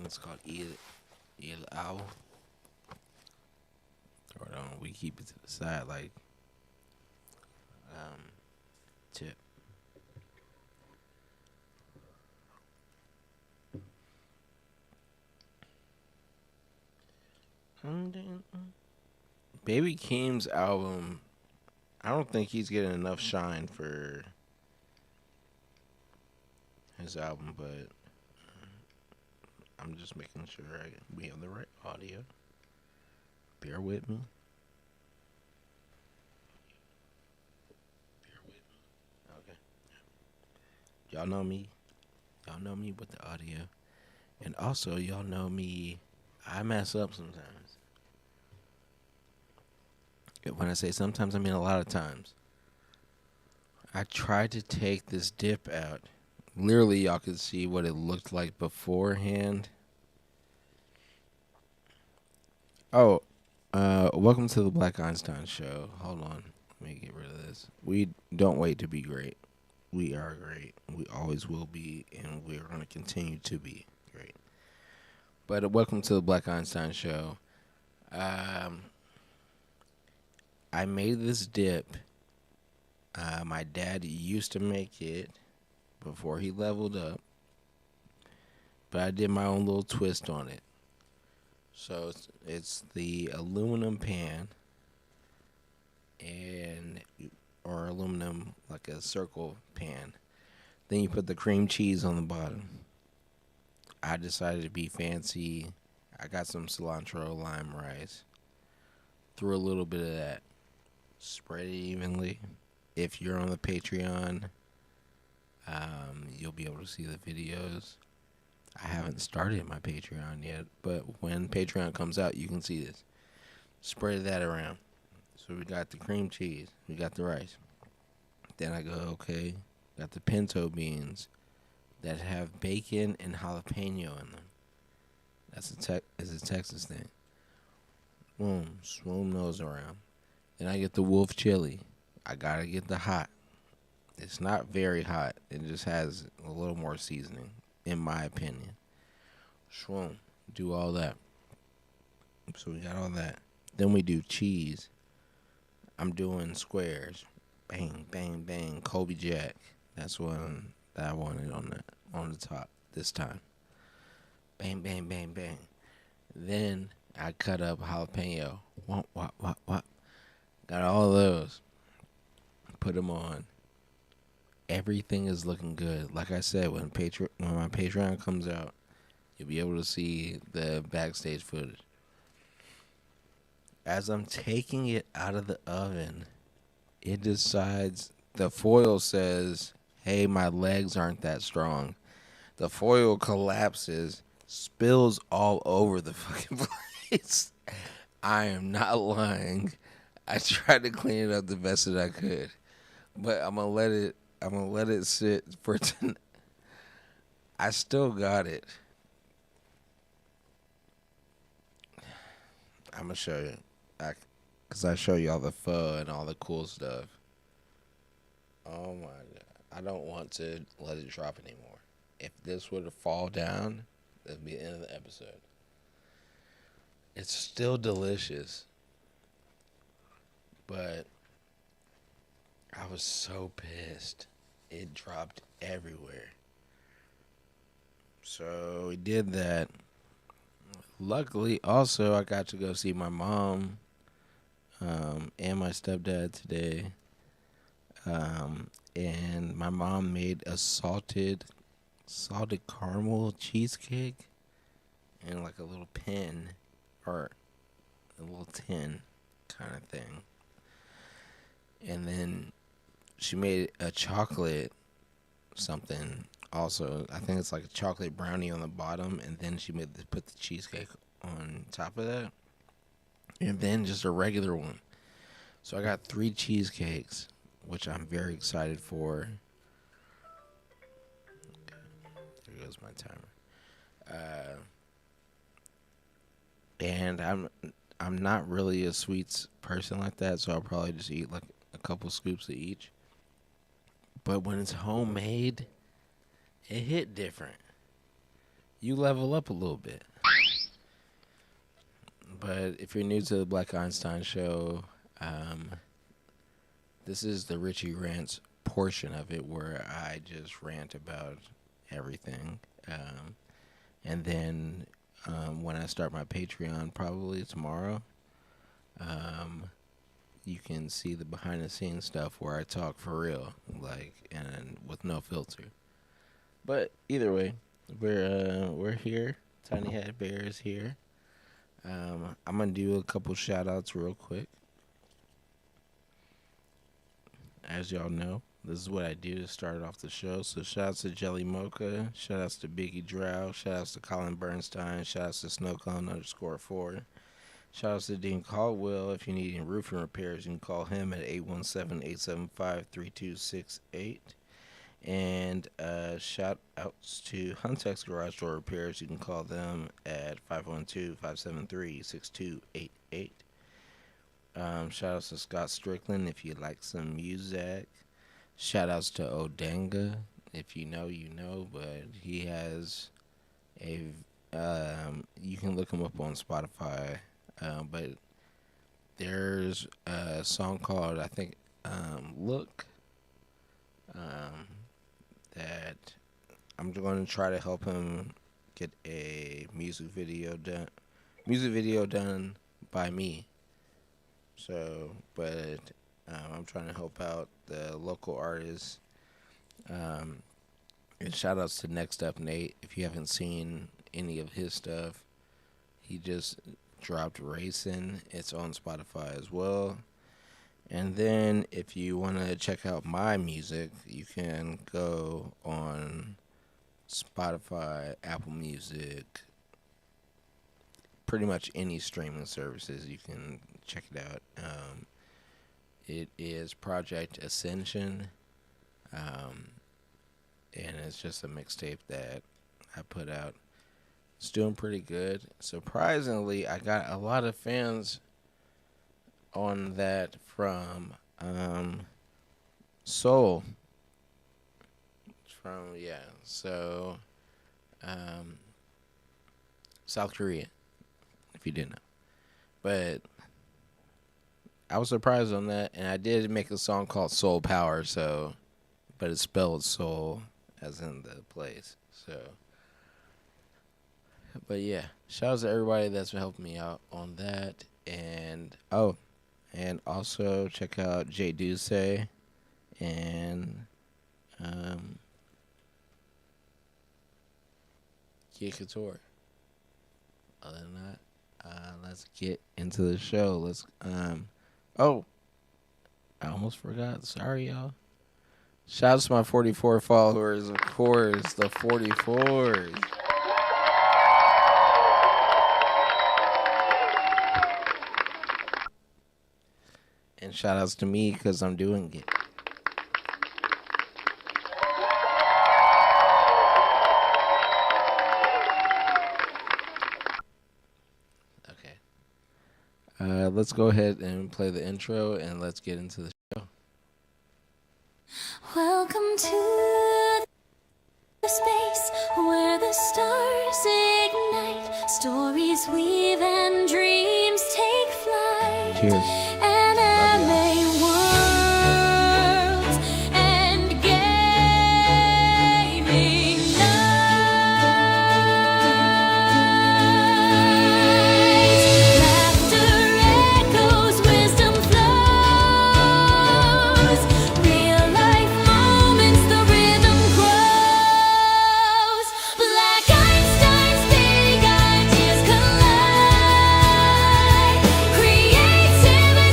think it's called El Owl. Hold on, we keep it to the side like um tip. Baby Keem's album, I don't think he's getting enough shine for his album, but I'm just making sure we have the right audio. Bear with me. Okay. Y'all know me. Y'all know me with the audio. And also, y'all know me. I mess up sometimes. When I say sometimes, I mean a lot of times. I tried to take this dip out. Literally, y'all could see what it looked like beforehand. Oh, welcome to the Black Einstein Show. Hold on. Let me get rid of this. We don't wait to be great. We are great. We always will be, and we're going to continue to be great. But welcome to the Black Einstein Show. I made this dip. My dad used to make it before he leveled up, but I did my own little twist on it. So it's the aluminum pan or aluminum like a circle pan. Then you put the cream cheese on the bottom. I decided to be fancy. I got some cilantro, lime rice. Threw a little bit of that. Spread it evenly. If you're on the Patreon, you'll be able to see the videos. I haven't started my Patreon yet, but when Patreon comes out, you can see this. Spread that around. So we got the cream cheese. We got the rice. Then I go, okay, got the pinto beans that have bacon and jalapeno in them. That's a Texas thing. Boom, swoon those around. Then I get the wolf chili. I gotta get the hot. It's not very hot. It just has a little more seasoning, in my opinion. Swoon, do all that. So we got all that. Then we do cheese. I'm doing squares. Bang, bang, bang. Kobe Jack. That's one that I wanted on the top this time. Bang, bang, bang, bang. Then I cut up jalapeno. Wop, wop, wop, wop. Got all those. Put them on. Everything is looking good. Like I said, when my Patreon comes out, you'll be able to see the backstage footage. As I'm taking it out of the oven, it decides, the foil says, hey, my legs aren't that strong. The foil collapses, spills all over the fucking place. I am not lying. I tried to clean it up the best that I could, but I'm gonna let it sit for tonight. I still got it. I'm gonna show you, cause I show you all the pho and all the cool stuff. Oh my god, I don't want to let it drop anymore. If this were to fall down, that'd be the end of the episode. It's still delicious, but I was so pissed. It dropped everywhere. So we did that. Luckily, also, I got to go see my mom and my stepdad today. And my mom made a salted caramel cheesecake in like a little pen or a little tin kind of thing. And then she made a chocolate something also. I think it's like a chocolate brownie on the bottom, and then she put the cheesecake on top of that, and then just a regular one. So I got 3 cheesecakes, which I'm very excited for. There goes my timer. And I'm not really a sweets person like that, so I'll probably just eat like a couple scoops of each. But when it's homemade, it hit different. you level up a little bit. But if you're new to the Black Einstein Show, this is the Richie Rants portion of it where I just rant about everything. And then when I start my Patreon, probably tomorrow, you can see the behind the scenes stuff where I talk for real, like, and with no filter. But either way, we're here. Tiny Hat Bear is here. I'm gonna do a couple shout outs real quick. As y'all know, this is what I do to start off the show. So shout outs to Jelly Mocha, shout outs to Biggie Drow, shout outs to Colin Bernstein, shout outs to Snowcone_4. Shout outs to Dean Caldwell. If you need any roofing repairs, you can call him at 817-875-3268. And shout outs to Huntex Garage Door Repairs. You can call them at 512-573-6288. Shout outs to Scott Strickland if you like some music. Shout outs to Odanga. If you know, you know, but he has a you can look him up on Spotify. But there's a song called, I think, Look, that I'm going to try to help him get a music video done by me. So, but I'm trying to help out the local artists. And shout outs to Next Up Nate. If you haven't seen any of his stuff, he just dropped Racing. It's on Spotify as well. And then if you want to check out my music, you can go on Spotify, Apple Music, pretty much any streaming services. You can check it out. It is Project Ascension, and it's just a mixtape that I put out. It's doing pretty good. Surprisingly, I got a lot of fans on that from Seoul. South Korea, if you didn't know. But I was surprised on that, and I did make a song called Soul Power, but it's spelled soul as in the place. But yeah, shout out to everybody that's been helping me out on that. And also check out Jay Duce and Kid Couture. Other than that, let's get into the show. I almost forgot. Sorry, y'all. Shout out to my 44 followers, of course, the 44s. And shout outs to me because I'm doing it. Okay. Let's go ahead and play the intro and let's get into the show. Welcome to the space where the stars ignite, stories weave and dreams take flight. Cheers. Creativity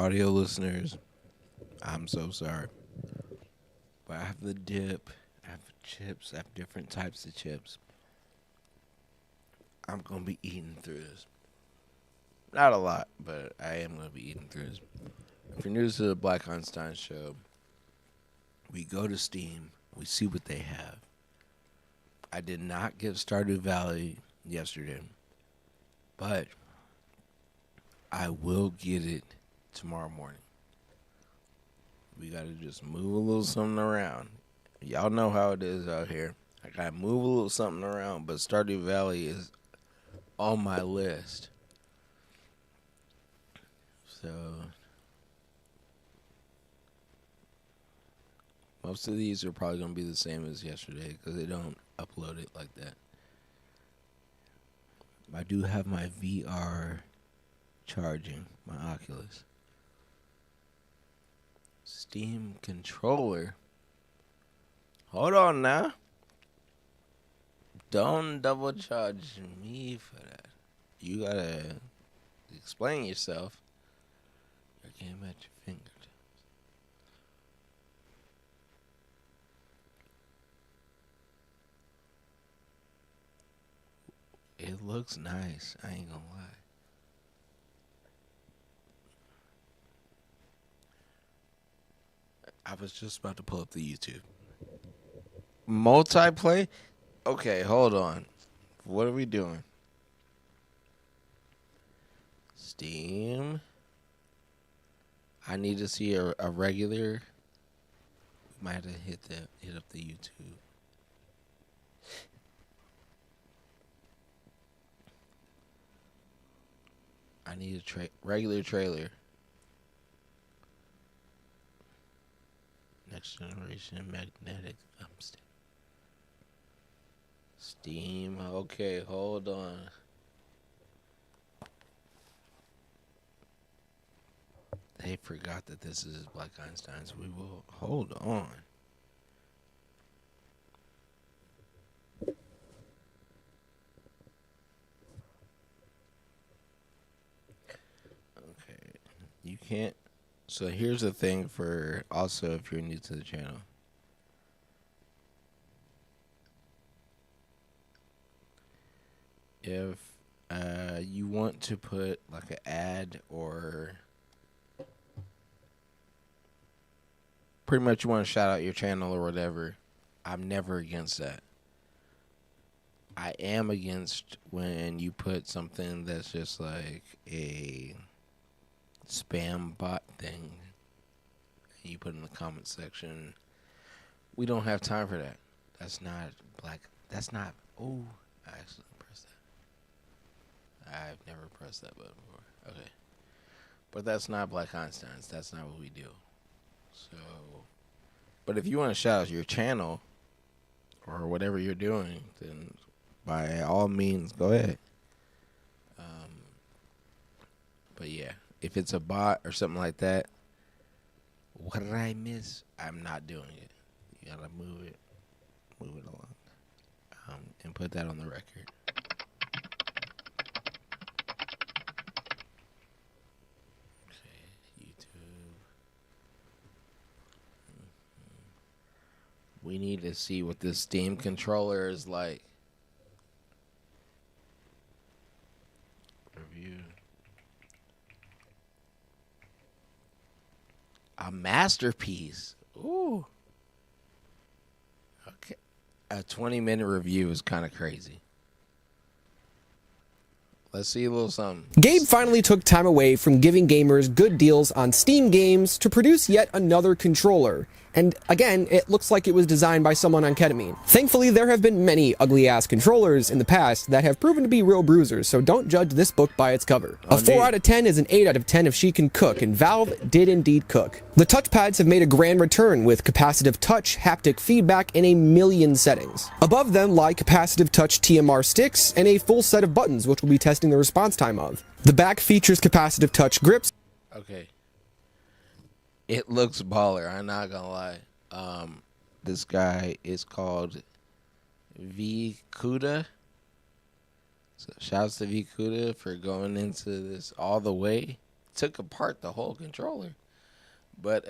audio listeners, I'm so sorry. But I have the dip, I have chips, I have different types of chips. I'm going to be eating through this. Not a lot, but I am going to be eating through this. If you're new to the Black Einsteinz show, we go to Steam, we see what they have. I did not get Stardew Valley yesterday, but I will get it tomorrow morning. We got to just move a little something around. Y'all know how it is out here. I got to move a little something around, but Stardew Valley is on my list. So most of these are probably going to be the same as yesterday because they don't upload it like that. I do have my VR charging, my Oculus. Steam controller. Hold on now. Don't double charge me for that. You gotta explain yourself. Your game at your fingertips. It looks nice. I ain't gonna lie. I was just about to pull up the YouTube. Multiplayer? Okay, hold on. What are we doing? Steam. I need to see a regular. Might have to hit up the YouTube. I need a regular trailer. Next generation magnetic thumbstick. Steam. Okay, hold on. They forgot that this is Black Einstein's. We will hold on. Okay. You can't. So here's the thing for also if you're new to the channel. If you want to put like an ad or pretty much you want to shout out your channel or whatever, I'm never against that. I am against when you put something that's just like a spam bot thing and you put in the comment section. We don't have time for that. That's not black. That's not. Oh, I actually pressed that. I've never pressed that button before. Okay. But that's not Black Einstein's. That's not what we do. So, but if you want to shout out your channel or whatever you're doing, then by all means, go ahead. But yeah, if it's a bot or something like that, what did I miss? I'm not doing it. You gotta move it along, and put that on the record. Okay, YouTube. We need to see what this Steam controller is like. Review. A masterpiece. Ooh. Okay. A 20-minute review is kind of crazy. Let's see a little something. Gabe finally took time away from giving gamers good deals on Steam games to produce yet another controller. And again, it looks like it was designed by someone on ketamine. Thankfully, there have been many ugly-ass controllers in the past that have proven to be real bruisers, so don't judge this book by its cover. A 4 out of 10 is an 8 out of 10 if she can cook, and Valve did indeed cook. The touchpads have made a grand return with capacitive touch, haptic feedback, in a million settings. Above them lie capacitive touch TMR sticks and a full set of buttons, which we'll be testing the response time of. The back features capacitive touch grips. Okay. It looks baller, I'm not gonna lie. This guy is called Vkuda. So shouts to Vkuda for going into this all the way took apart the whole controller. But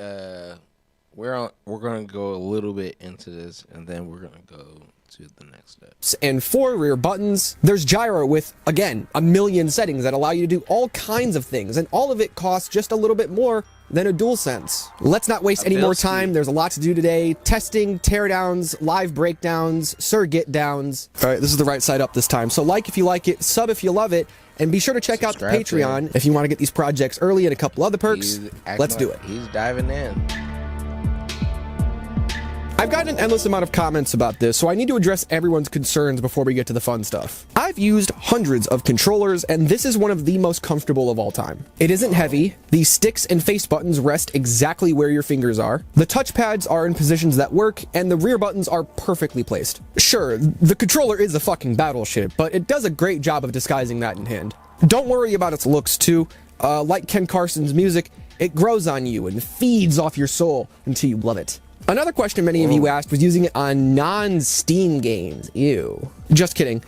we're gonna go a little bit into this, and then we're gonna go to the next step. And 4 rear buttons. There's gyro with, again, a million settings that allow you to do all kinds of things, and all of it costs just a little bit more than a DualSense. Let's not waste any more time. There's a lot to do today. Testing, teardowns, live breakdowns, circuit downs. All right, this is the right side up this time. So like if you like it, sub if you love it, and be sure to check out the Patreon if you want to get these projects early and a couple other perks. Let's do it. He's diving in. I've gotten an endless amount of comments about this, so I need to address everyone's concerns before we get to the fun stuff. I've used hundreds of controllers, and this is one of the most comfortable of all time. It isn't heavy, the sticks and face buttons rest exactly where your fingers are, the touchpads are in positions that work, and the rear buttons are perfectly placed. Sure, the controller is a fucking battleship, but it does a great job of disguising that in hand. Don't worry about its looks too. Like Ken Carson's music, it grows on you and feeds off your soul until you love it. Another question many of you asked was using it on non-Steam games. Ew. Just kidding.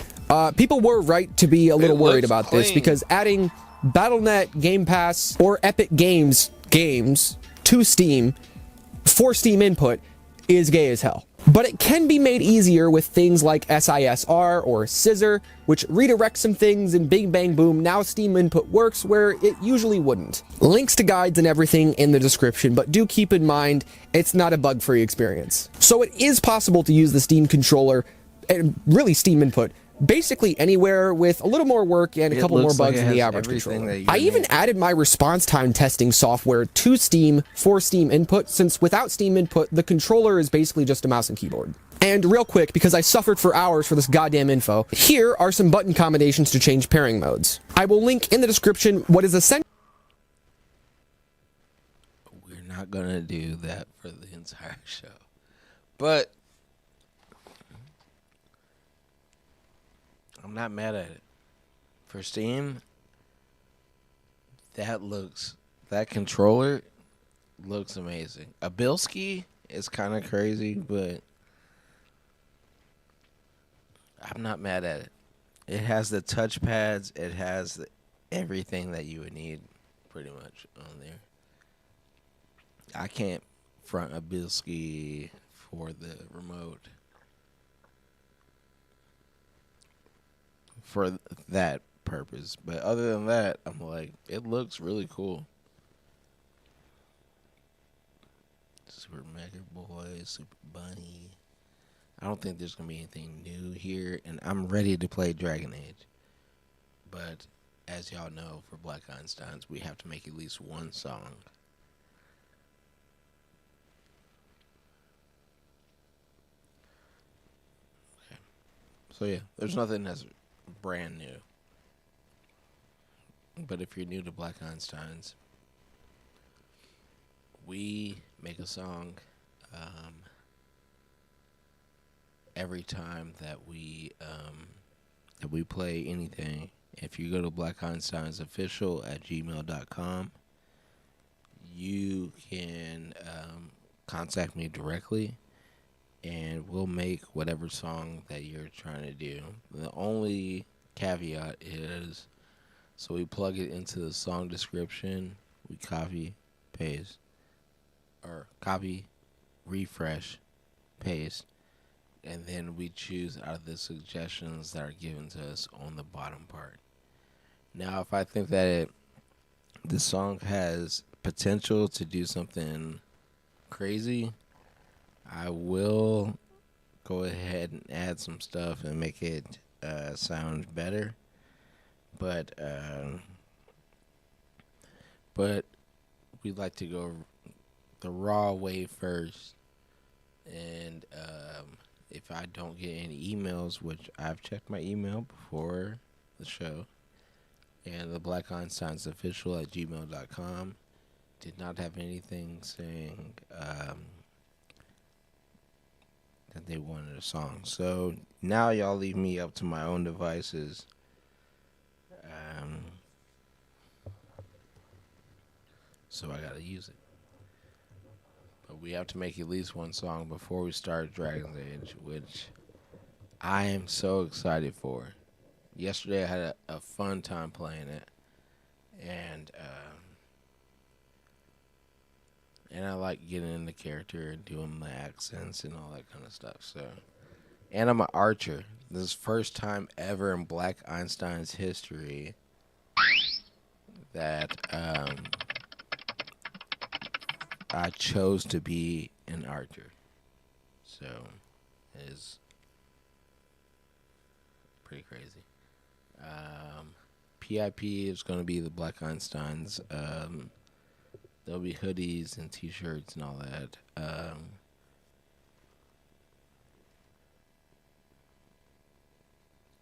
People were right to be a little worried about this because adding Battle.net, Game Pass, or Epic Games to Steam for Steam input is gay as hell. But it can be made easier with things like SISR or Scissor, which redirects some things, and bing bang boom, now Steam input works where it usually wouldn't. Links to guides and everything in the description, but do keep in mind, it's not a bug-free experience. So it is possible to use the Steam controller, and really Steam input, basically anywhere with a little more work and a couple more bugs than the average controller. I even added my response time testing software to Steam for Steam input, since without Steam input, the controller is basically just a mouse and keyboard. And real quick, because I suffered for hours for this goddamn info, here are some button combinations to change pairing modes. I will link in the description what is essentially... We're not gonna do that for the entire show. But I'm not mad at it. For Steam, that controller looks amazing. A Bilski is kind of crazy, but I'm not mad at it. It has the touchpads. It has everything that you would need pretty much on there. I can't front a Bilski for the remote. For that purpose, but other than that, I'm like, it looks really cool. Super Mega Boy, Super Bunny. I don't think there's gonna be anything new here, and I'm ready to play Dragon Age. But as y'all know, for Black Einstein's, we have to make at least one song. Okay. So yeah, there's nothing that's brand new. But if you're new to Black Einstein's, we make a song every time that we play anything. If you go to Black Einstein's official at gmail.com, you can contact me directly, and we'll make whatever song that you're trying to do. The only caveat is, so we plug it into the song description, we copy, paste, or copy, refresh, paste, and then we choose out of the suggestions that are given to us on the bottom part. Now, if I think that the song has potential to do something crazy, I will go ahead and add some stuff and make it sound better. But we'd like to go the raw way first. And if I don't get any emails, which I've checked my email before the show, and the Black Einstein's official at gmail.com did not have anything saying that they wanted a song. So now y'all leave me up to my own devices. So I gotta use it. But we have to make at least one song before we start Dragon's Age, which I am so excited for. Yesterday I had a fun time playing it, and And I like getting in the character and doing the accents and all that kind of stuff. So, and I'm an archer. This is first time ever in Black Einstein's history that I chose to be an archer. So, it is pretty crazy. PIP is going to be the Black Einsteins. There'll be hoodies and t-shirts and all that.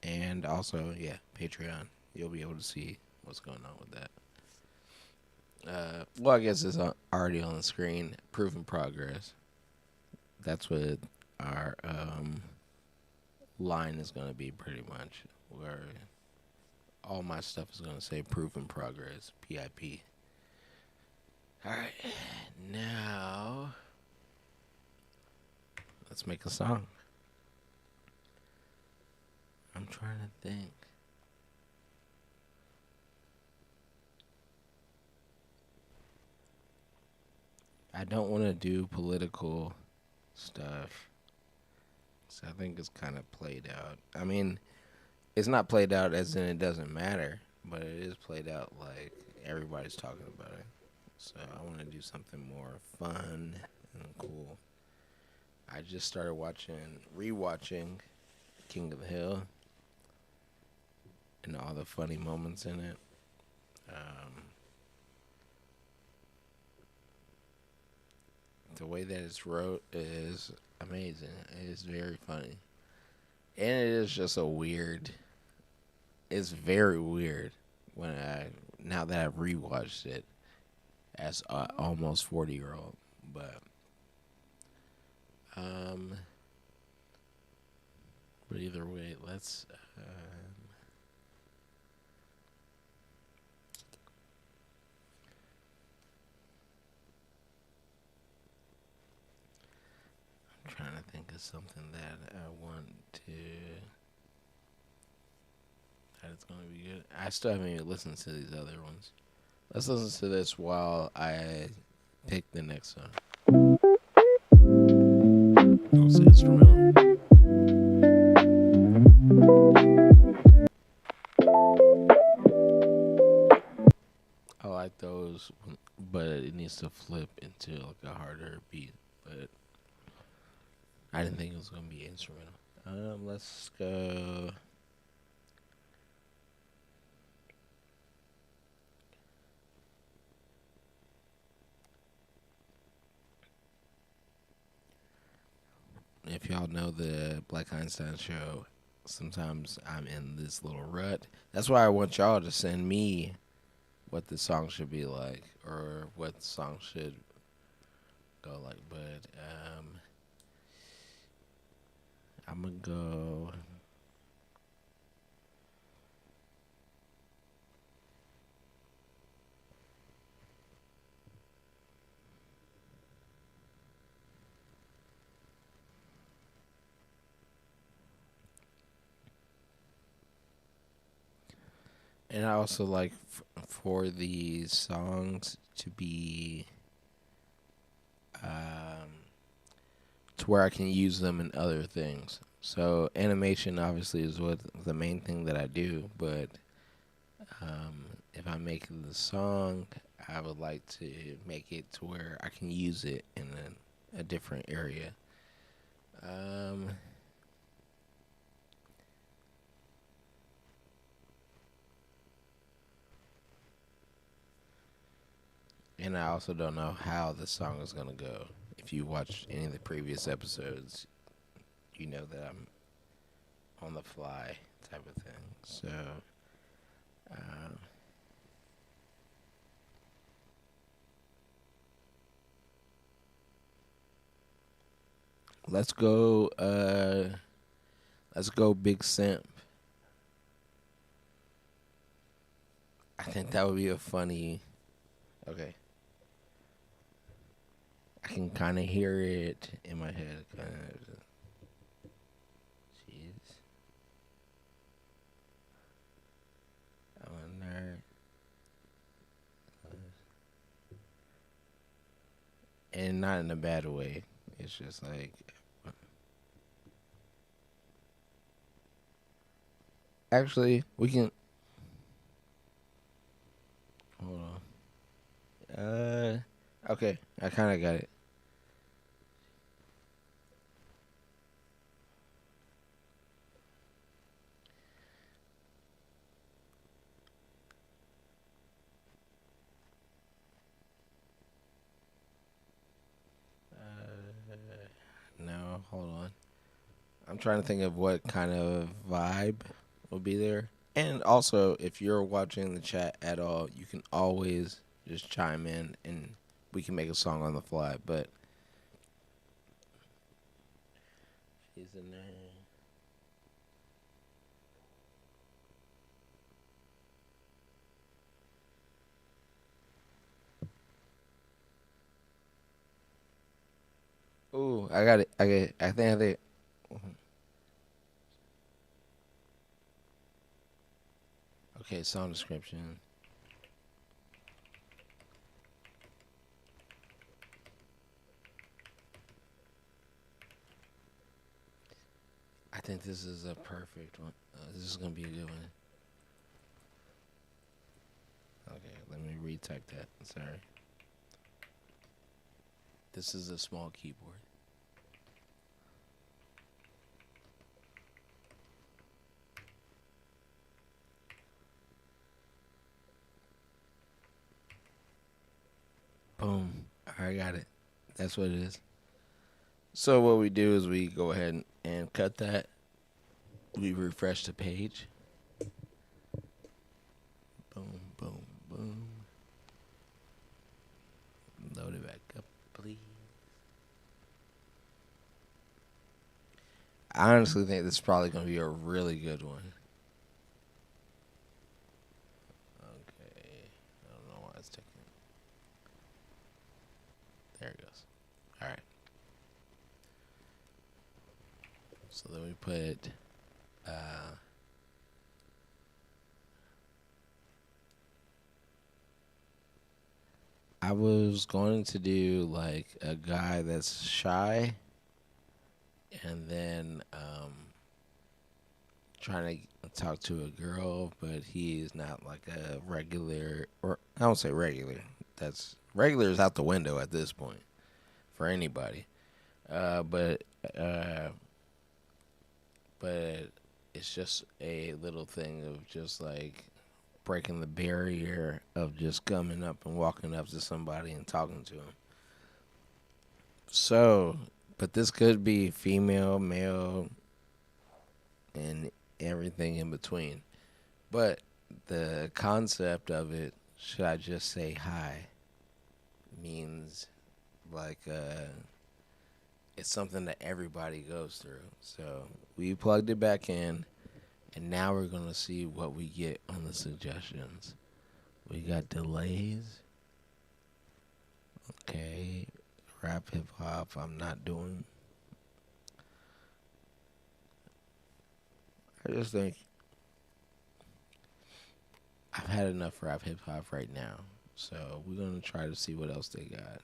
And also, yeah, Patreon. You'll be able to see what's going on with that. Well, I guess it's already on the screen. Proven progress. That's what our line is going to be pretty much. Where all my stuff is going to say proven progress. PIP. Alright. Now, let's make a song. I'm trying to think. I don't want to do political stuff. So I think it's kind of played out. I mean, it's not played out as in it doesn't matter, but it is played out like everybody's talking about it. So I want to do something more fun and cool. I just started rewatching King of the Hill and all the funny moments in it. The way that it's wrote is amazing. It is very funny. And it is just it's very weird now that I've rewatched it as a almost 40-year-old. But either way, let's I'm trying to think of something that I want to that it's gonna be good. I still haven't even listened to these other ones. Let's listen to this while I pick the next song. It's instrumental. I like those, but it needs to flip into like a harder beat. But I didn't think it was gonna be instrumental. Let's go. If y'all know the Black Einstein show, sometimes I'm in this little rut. That's why I want y'all to send me what the song should be like or what the song should go like. But I'm gonna go. And I also like for these songs to be to where I can use them in other things. So animation obviously is what the main thing that I do, but if I'm making the song, I would like to make it to where I can use it in a different area. And I also don't know how the song is going to go. If you watched any of the previous episodes, you know that I'm on the fly type of thing. So, let's go. Let's go, Big Simp. I think that would be a funny. Okay. I can kind of hear it in my head. Jeez. I'm a nerd. and not in a bad way. It's just like, actually, we can hold on. Okay, I kind of got it. No, hold on. I'm trying to think of what kind of vibe will be there. And also, if you're watching the chat at all, you can always just chime in and we can make a song on the fly. But he's in there. Ooh, I got it. I get it. I think. Okay, song description. I think this is a perfect one. This is gonna be a good one. Okay, let me retype that. Sorry. This is a small keyboard. Boom. I got it. That's what it is. So what we do is we go ahead and cut that. We refresh the page. Boom, boom, boom. Load it back up, please. I honestly think this is probably going to be a really good one. Okay. I don't know why it's taking. There it goes. All right. So then we put I was going to do like a guy that's shy and then trying to talk to a girl, but he is not like a regular, or I don't say regular. That's regular is out the window at this point for anybody. But but it's just a little thing of just like breaking the barrier of just coming up and walking up to somebody and talking to them. So, but this could be female, male, and everything in between. But the concept of it, should I just say hi, means like it's something that everybody goes through. So we plugged it back in, and now we're going to see what we get on the suggestions. We got delays. Okay. Rap hip hop, I'm not doing. I just think I've had enough rap hip hop right now. So we're going to try to see what else they got.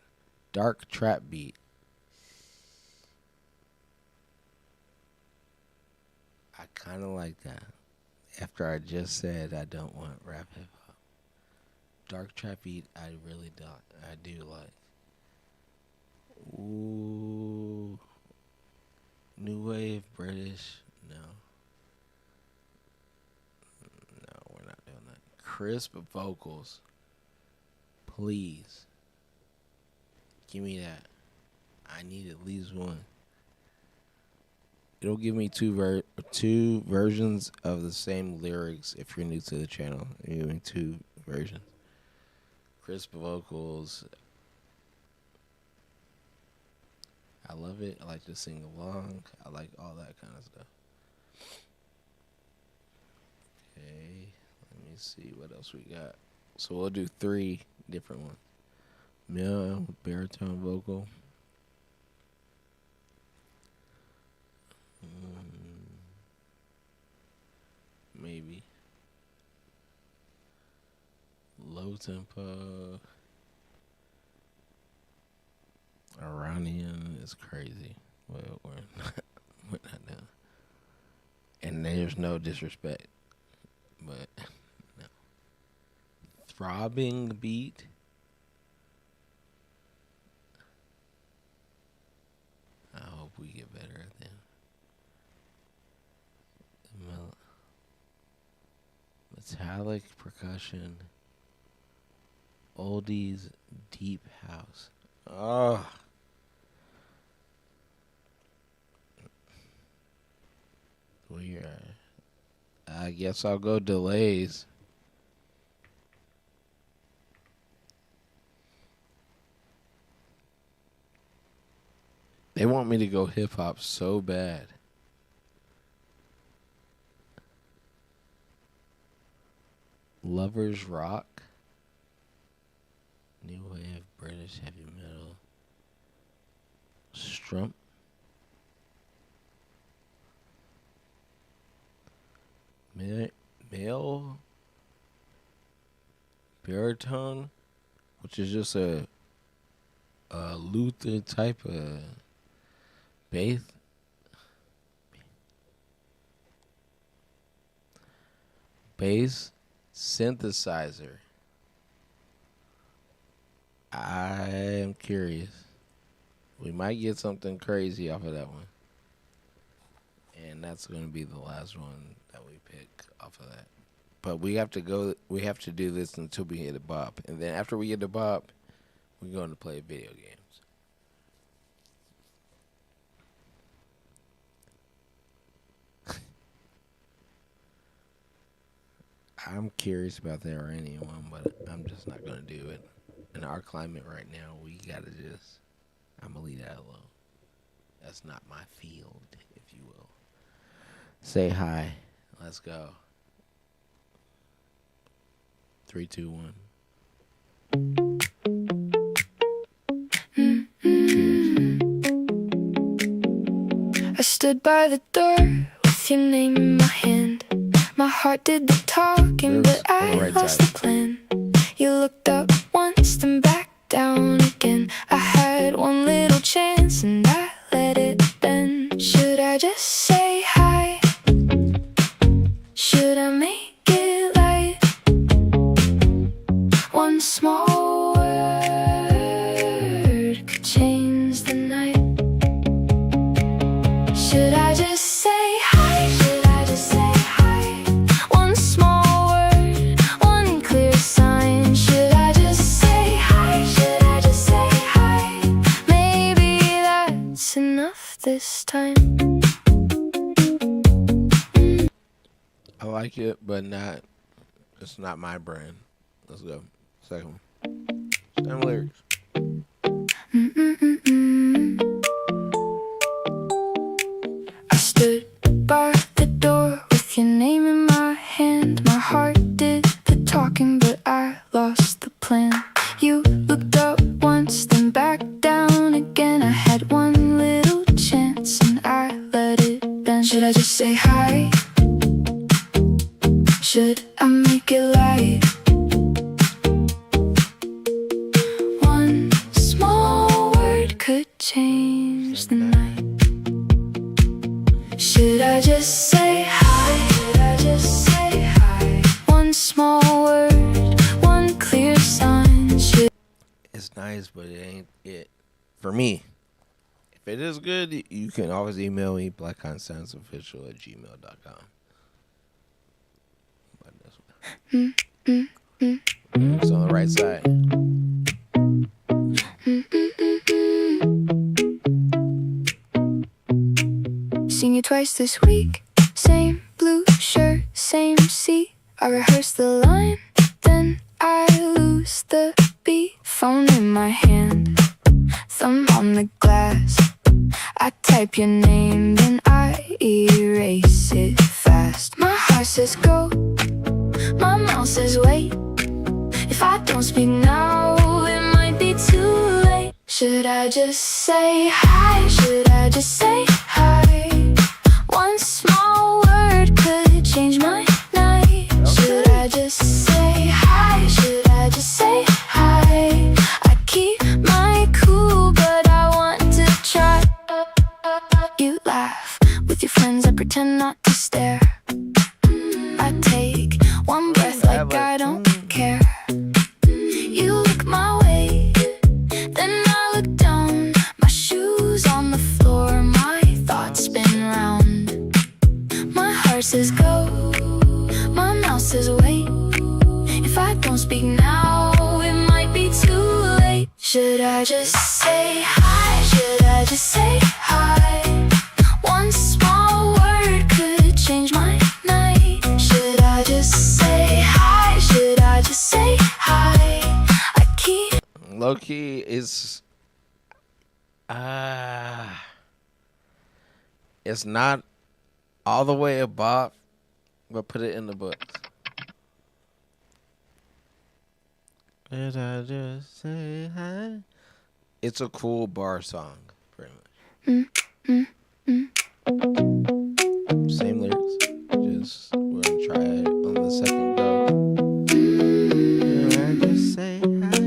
Dark trap beat. I kind of like that. After I just said I don't want rap hip hop. Dark trap beat, I really don't. I do like. Ooh. New wave, British. No. No, we're not doing that. Crisp vocals. Please. Give me that. I need at least one. It'll give me two versions of the same lyrics if you're new to the channel. It'll give me two versions. Crisp vocals. I love it. I like to sing along. I like all that kind of stuff. Okay, let me see what else we got. So we'll do 3 different ones. Male baritone vocal. Maybe. Low tempo. Iranian is crazy. Well, we're not done. And there's no disrespect, but no. Throbbing beat. I hope we get better at them. Metallic percussion. Oldies deep house. Oh. I guess I'll go delays. They want me to go hip hop so bad. Lovers Rock. New wave British heavy metal. Strump. Male baritone, which is just a Luther type of bass synthesizer. I am curious. We might get something crazy off of that one. And that's going to be the last one that we pick off of that. But we have to do this until we hit a bop. And then after we get a bop, we're going to play video games. I'm curious about the Iranian one, but I'm just not going to do it. In our climate right now, we got to I'm going to leave that alone. That's not my field, if you will. Say hi. Let's go. 3, 2, 1. I stood by the door with your name in my hand. My heart did the talking, but I lost the plan. You looked up once, then back down again. I had one little chance, and I let it bend. Should I just say hi? Should I make it light? One small word could change the night. Should I just say hi? Should I just say hi? One small word, one clear sign. Should I just say hi? Should I just say hi? Maybe that's enough this time. I like it, but it's not my brand. Let's go. Second one. Same lyrics. I stood by the door with your name in my hand. My heart did the talking, but I lost the plan. You looked up once, then back down again. I had one little chance, and I let it bend. Should I just say hi? Should I make it light? One small word could change the night. Should I just say hi? Should I just say hi? One small word, one clear sign. It's nice, but it ain't it. For me, if it is good, you can always email me, blackeinsteinsofficial@gmail.com. It's on the right side. Seen you twice this week. Same blue shirt, same seat. I rehearse the line, then I lose the beat. Phone in my hand, thumb on the glass. I type your name, then I erase it fast. My heart says go, my mouth says wait. If I don't speak now, it might be too late. Should I just say hi? Should I just say hi? One small word could change my night. Should I just say hi? Should I just say hi? I keep my cool, but I want pretend not to stare. I take one breath like I don't care. You look my way, then I look down. My shoes on the floor, my thoughts spin round. My heart says go, my mouth says wait. If I don't speak now, it might be too late. Should I just say hi? Should I just say hi? One small word could change my night. Should I just say hi? Should I just say hi? I keep Low-key is it's not all the way a bop, but put it in the books. Should I just say hi? It's a cool bar song, pretty much. Same lyrics, just we're gonna try it on the second go. Should I just say hi?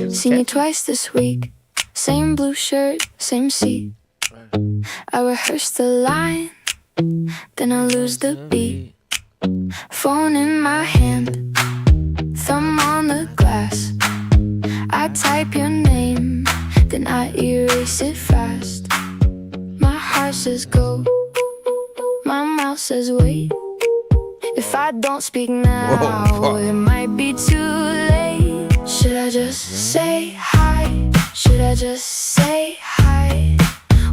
It's seen you catchy. twice this week. Same blue shirt, same seat. I rehearse the line, then I lose the beat. Phone in my hand, thumb on the glass. I type your name, then I erase it fast. My heart says go, my mouth says wait. If I don't speak now, Whoa. it might be too late. Should I just say hi? Should I just say hi?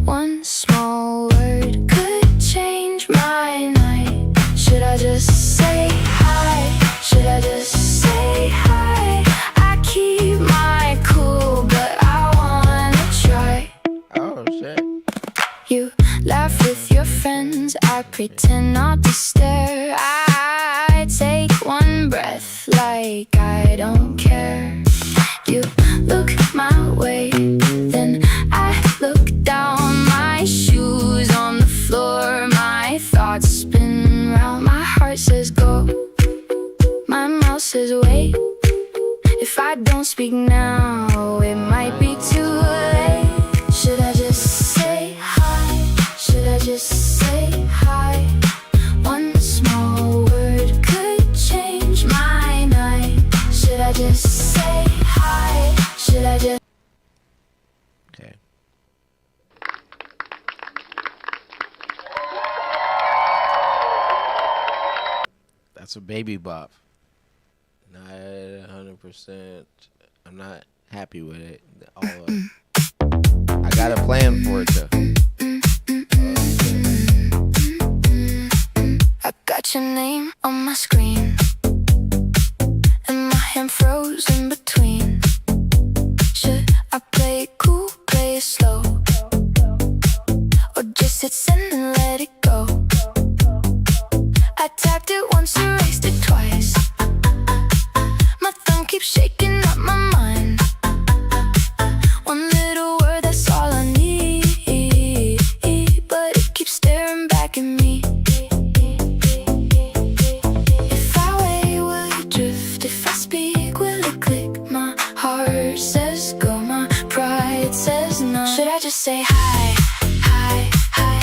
One small word could change my night. Should I just say hi? Should I just say hi? I keep my cool, but I wanna try. Oh shit. You laugh with your friends, I pretend not to stare. I take one breath like I don't care. You look my way, then I look down. My shoes on the floor, my thoughts spin round. My heart says go, my mouth says wait. If I don't speak now, it might be too late. Should I just say hi? Should I just say hi? One small word could change my night. Should I just say hi? Should I just Okay. That's a baby bop. Not 100%. I'm not happy with it. All of it. I got a plan for it though. I got your name on my screen, and my hand froze in between. Should I play it cool, play it slow, or just hit send and let it go? I tapped it once, erased it twice. My thumb keeps shaking up my mind. One little word, that's all I need, but it keeps staring back at me. If I wait, will you drift? If I speak, will it click? My heart says go, my pride says no. Should I just say hi, hi, hi?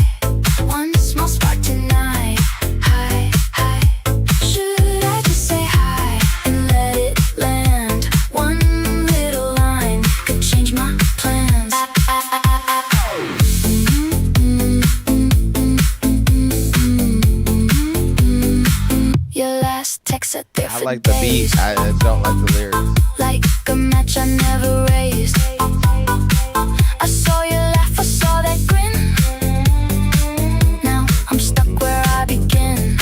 One small spark tonight. Hi, hi. Should I just say hi and let it land? One little line could change my plans. Your last text a I different like the beat. I don't like the lyrics. like a match I never raised. I saw you laugh, I saw that grin. Now I'm stuck where I begin.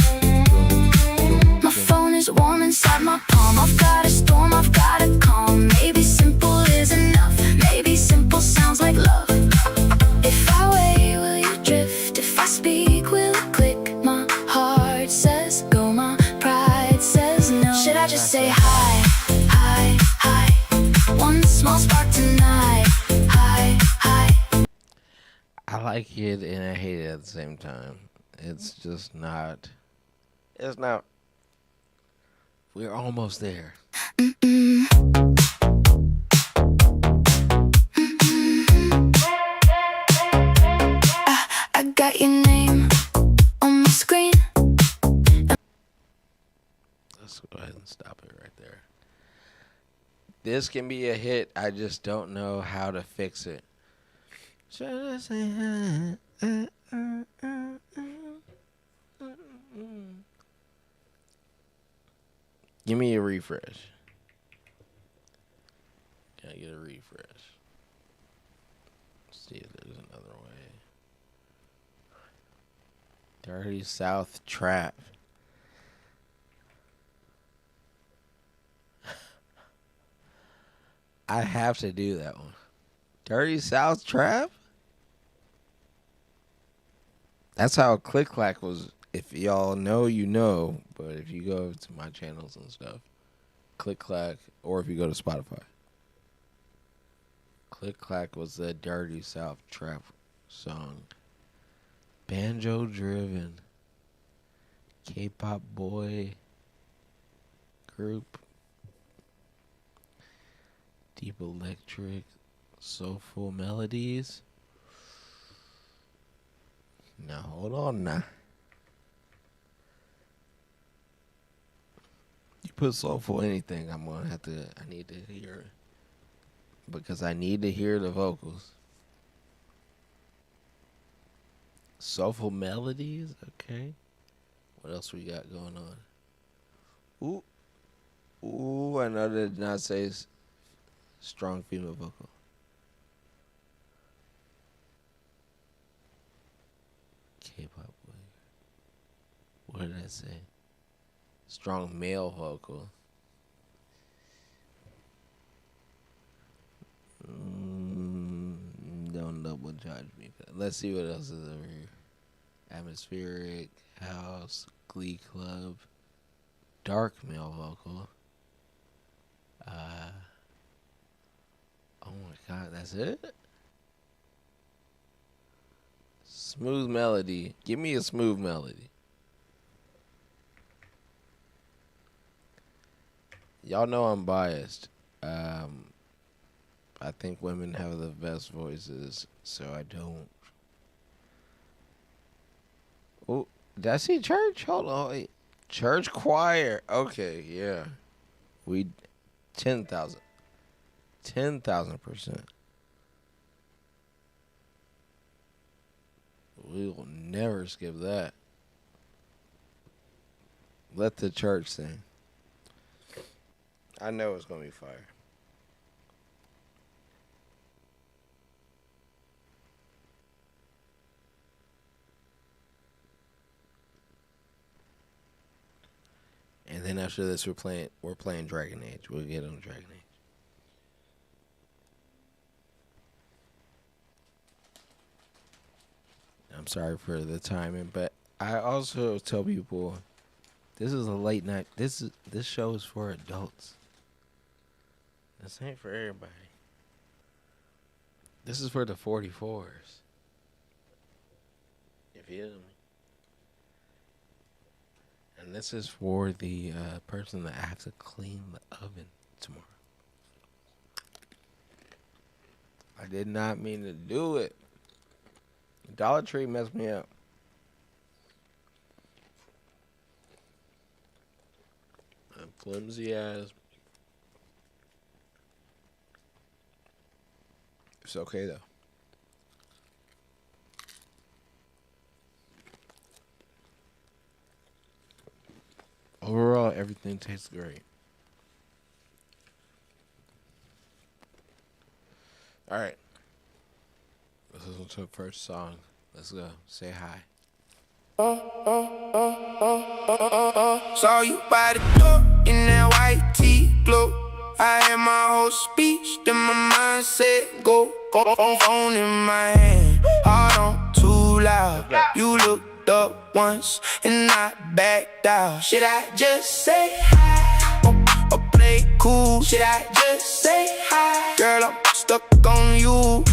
My phone is warm inside my palm. I've got a storm, I've got a calm. Maybe simple is enough. Maybe simple sounds like love. If I wait, will you drift? If I speak, will it click? My heart says go, my pride says no. Should I just say hi, hi, hi? One small spark tonight. Hi, hi. I like it and I hate it at the same time. It's just not. It's not. We're almost there. I got your name on my screen. Let's go ahead and stop it right there. This can be a hit. I just don't know how to fix it. Should I say Give me a refresh. Can I get a refresh? Let's see if there's another way. Dirty South Trap. I have to do that one. Dirty South Trap? That's how Click Clack was. If y'all know, you know. But if you go to my channels and stuff, Click Clack, or if you go to Spotify, Click Clack was the Dirty South Trap song. Banjo driven. K-pop boy group. Deep electric, soulful melodies. Now hold on now. You put soulful anything, I'm gonna have to. I need to hear it because I need to hear the vocals. Soulful melodies, okay. What else we got going on? Ooh, I know that did not say strong female vocal. K-pop boy. What did I say? Strong male vocal. Don't double judge me. Let's see what else is over here. Atmospheric, house, glee club, dark male vocal. Oh my god, that's it? Smooth melody. Give me a smooth melody. Y'all know I'm biased. I think women have the best voices, so I don't. Oh, did I see church? Hold on, wait. Church choir. Okay, yeah. We 10,000. 10,000%. We will never skip that. Let the church sing. I know it's gonna be fire. And then after this, we're playing Dragon Age. We'll get on Dragon Age. I'm sorry for the timing, but I also tell people this is a late night. This show is for adults. This ain't for everybody. This is for the 44s. You feel me? And this is for the person that has to clean the oven tomorrow. I did not mean to do it. Dollar Tree messed me up. I'm flimsy ass. It's okay though. Overall, everything tastes great. All right. Let's listen to the first song. Let's go. Say hi. Saw you by the door in that white tee glow. I had my whole speech, then my mind said go. Phone in my hand, heart on too loud. You looked up once and I backed out. Should I just say hi or play cool? Should I just say hi? Girl, I'm stuck on you.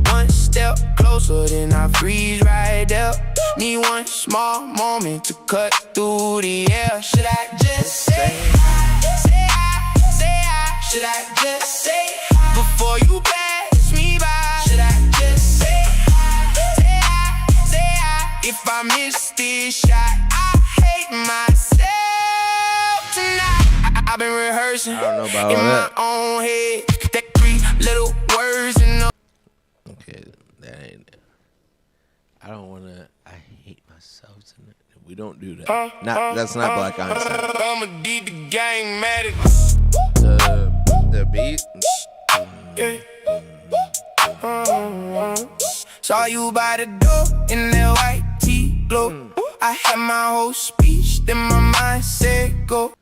One step closer, then I freeze right there. Need one small moment to cut through the air. Should I just say hi? Say hi, say hi. Should I just say hi before you pass me by? Should I just say hi, say hi, say hi? If I miss this shot, I hate myself tonight. I've been rehearsing I don't know about in all my that. own head. That 3 little words in the Okay, that ain't it. I don't wanna. I hate myself tonight. We don't do that. That's not Black Einstein. I'ma deep the gang matic. The beat. Saw you by the door in that white tee glow. I had my whole speech, then my mind said go.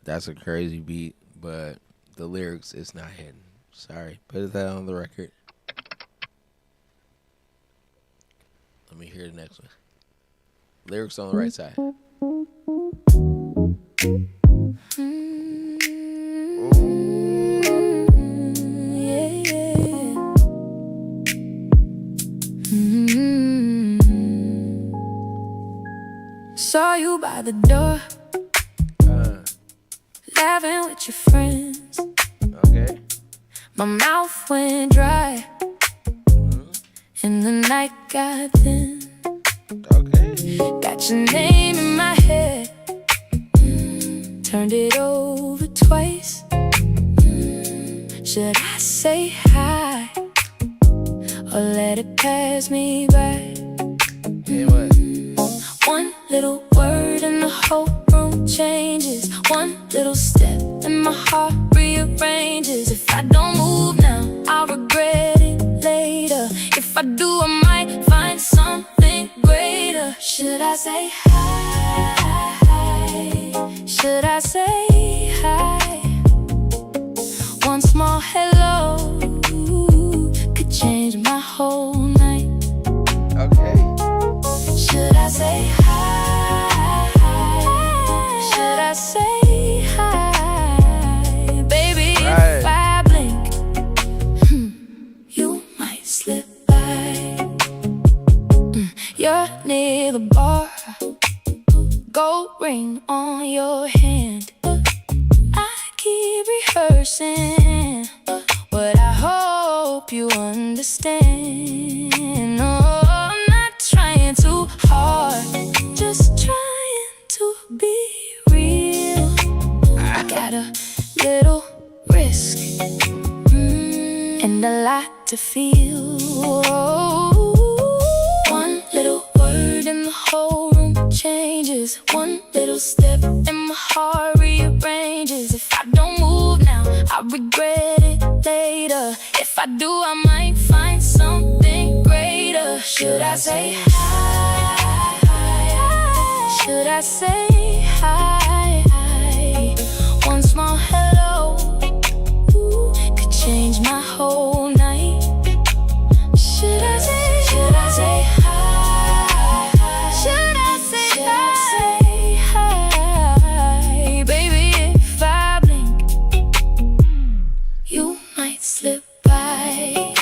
That's a crazy beat, but the lyrics is not hitting. Sorry, put that on the record. Let me hear the next one. Lyrics on the right side. Saw you by the door, laughing with your friends. Okay. My mouth went dry, and the night got thin. Okay. Got your name in my head, turned it over twice. Should I say hi, or let it pass me by? And what? One little word and the whole room changes. One little step and my heart rearranges. If I don't move now, I'll regret it later. If I do, I might find something greater. Should I say hi? Should I say hi? One small hello could change my whole night. Okay. Should I say hi? Should I say hi? Baby, Right. if I blink, you might slip by. You're near the bar, gold ring on your hand. I keep rehearsing, but I hope you understand. Oh, I'm not trying too hard, just trying to be real. I got a little risk, and a lot to feel. One little word and the whole room changes. One little step and my heart rearranges. If I don't move now, I regret it later. If I do, I might find something greater. Should I say hi? Should I say hi? One small hello could change my whole night. Should I say hi? Should I say hi? Baby, if I blink, you might slip by.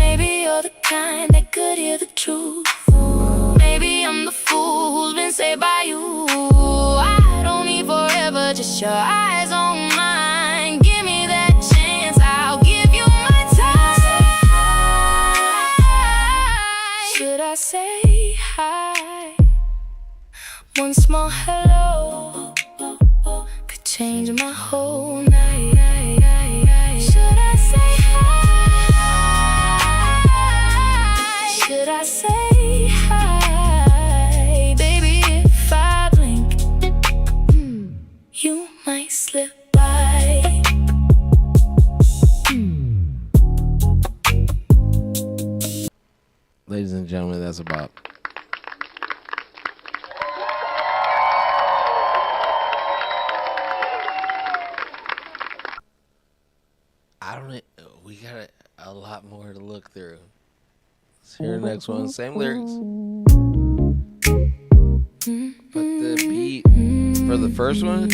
Maybe you're the kind that could hear the truth. Maybe I'm the fool who's been saved by you. I don't need forever, just your eyes on mine. Give me that chance, I'll give you my time. Should I say hi? One small hello could change my whole night. Should I say hi? Should I say hi? Baby, if I blink, you might slip by. Ladies and gentlemen, that's a bop. I don't. We got a lot more to look through. Let's hear the next one. Same lyrics, but the beat for the first one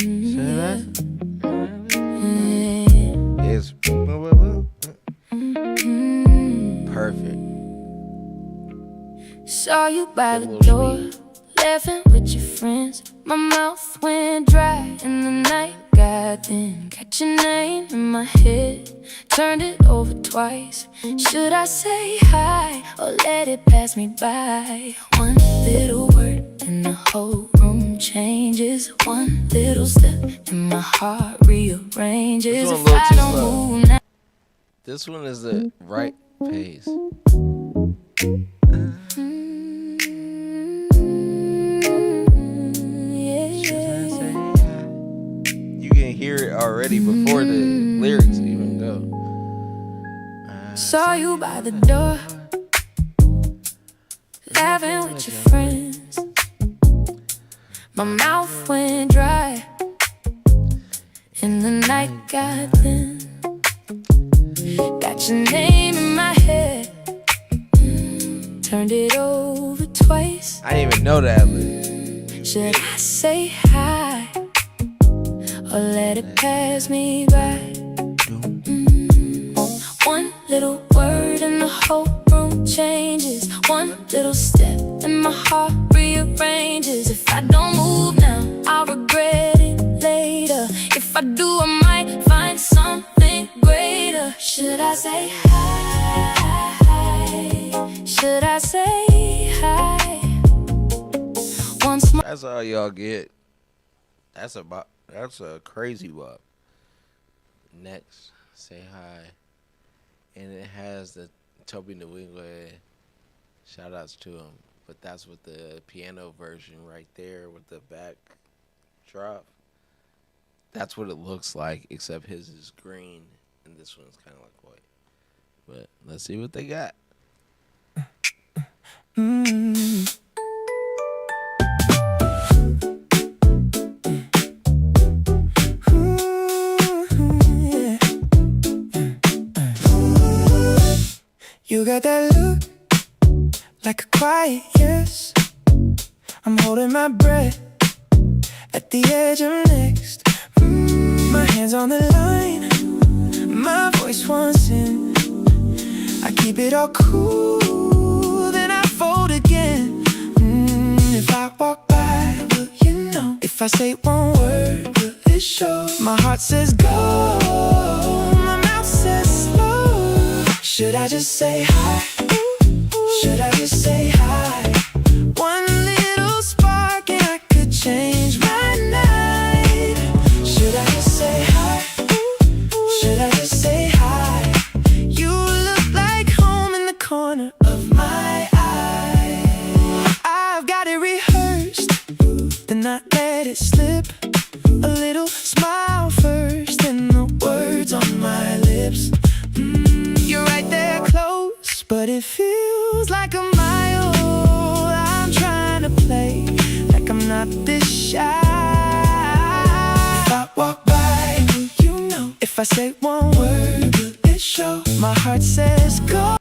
is perfect. Saw you by the door, laughing with your friends. My mouth went dry and the night got thin. Got your name in my head, turned it over twice. Should I say hi or let it pass me by? One little word and the whole room room changes. One little step and my heart rearranges. This one a If little I too don't slow. move now. This one is the right pace. You can hear it already before the lyrics even go. Saw you by the door, laughing with your friends. My mouth went dry, and the night got thin. Got your name in my head, turned it over twice. I didn't even know that lyric. Should I say hi, or let it pass me by? One little word and the whole room changes. One little step and my heart rearranges. If I don't move now, I'll regret it later. If I do, I might find something greater. Should I say hi? Should I say hi? Once more. That's all y'all get. That's a crazy bop. Next, say hi. And it has the Toby New England shout outs to him. But that's with the piano version right there with the back drop. That's what it looks like, except his is green and this one's kind of like white. But let's see what they got. You got that look, like a quiet yes. I'm holding my breath at the edge of next. My hands on the line, my voice wants in. I keep it all cool, then I fold again. If I walk by, will you know? If I say one word, will it show? My heart says go, my mouth says slow. Should I just say hi? Should I just say hi? One little spark and I could change my night. Should I just say hi? Should I just say hi? You look like home in the corner of my eye. I've got it rehearsed, then I let it slip. A little smile first, and the words on my lips. You're right there close, but it feels like a mile. I'm trying to play like I'm not this shy. If I walk by, will you know? If I say one word, will it show? My heart says go.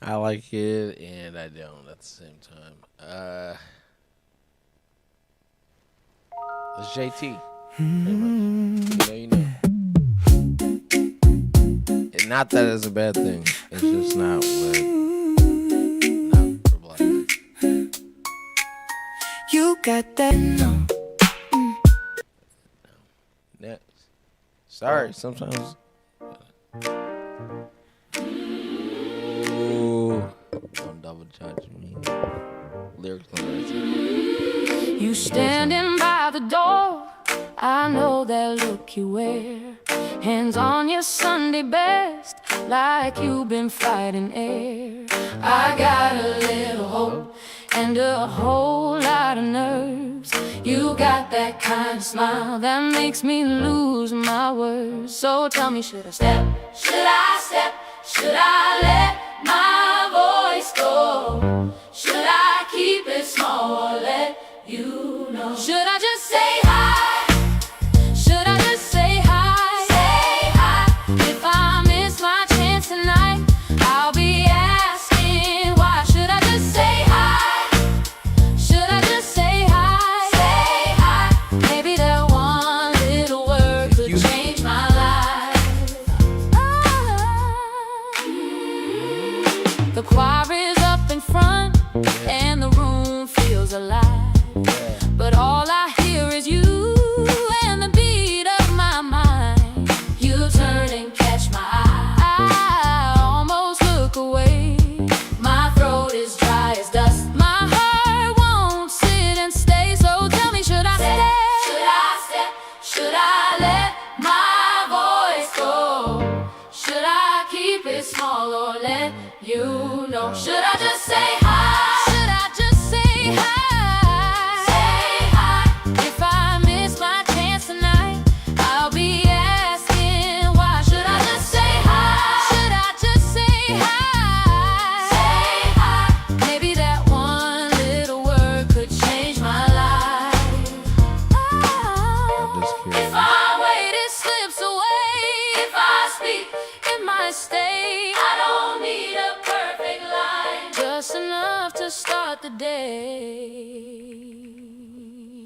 I like it and I don't at the same time. It's JT. Pretty much. You know. And not that it's a bad thing. It's just not what. Not for black. You got that no. Next. Sorry, sometimes. Ooh, don't double judge me. Lyrics don't write. You standing by the door, I know that look you wear. Hands on your Sunday best, like you've been fighting air. I got a little hope and a whole lot of nerves. You got that kind of smile that makes me lose my words. So tell me, should I step? Should I step? Should I let my voice go? Should I keep it small or let you know? Should I just say hi? Should I just say hi? Say hi. If I miss my chance tonight, I'll be asking why. Should I just say hi? Should I just say hi? Say hi. Maybe that one little word could change my life. The choir is up in front and the room feels alive, but all I hi. Say hi. If I miss my chance tonight, I'll be asking why. Should I just say hi? Should I just say hi? Say hi. Maybe that one little word could change my life. I'm just curious. If I wait, it slips away. If I speak, it might stay. I don't need a perfect line, just enough to start the day.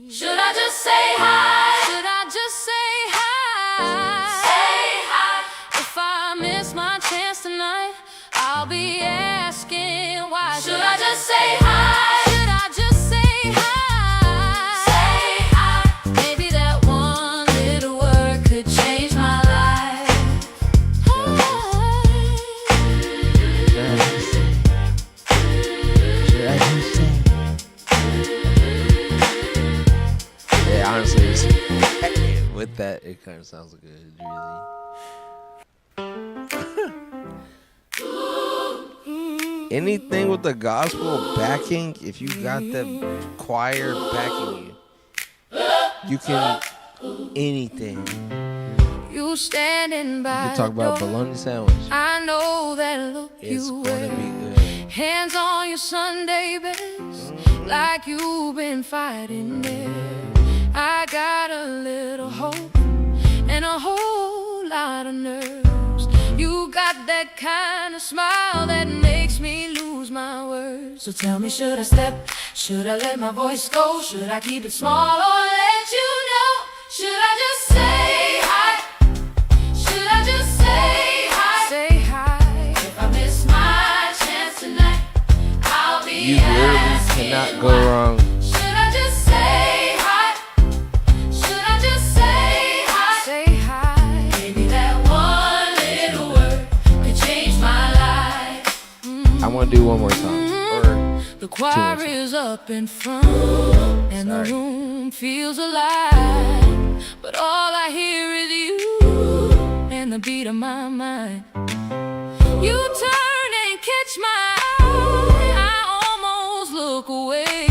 Should I just say hi? Should I just say hi? Say hi. If I miss my chance tonight, I'll be asking why. Should I just say hi? Should I just say hi? Say hi. Maybe that one little word could change my life. Should I just say? Yeah, honestly, with that, it kind of sounds like a Drizzy. Anything with the gospel backing, if you got the choir backing you can anything. You standing by You can talk the about door. bologna sandwich. I know that look It's you gonna wear. be good. Hands on your Sunday best, like you've been fighting there. I got a little hope and a whole lot of nerves. You got that kind of smile that makes me lose my words. So tell me, should I step? Should I let my voice go? Should I keep it small or let you know? Should I just say hi? Should I just say hi? Say hi. If I miss my chance tonight, I'll be You literally asking cannot go why. wrong. Should I just say hi? Should I just say hi? Say hi. Maybe that one little word could change my life. I want to do one more song. Or The choir is up in front, and the room feels alive. But all I hear is you and the beat of my mind. You turn and catch my eye. I almost look away.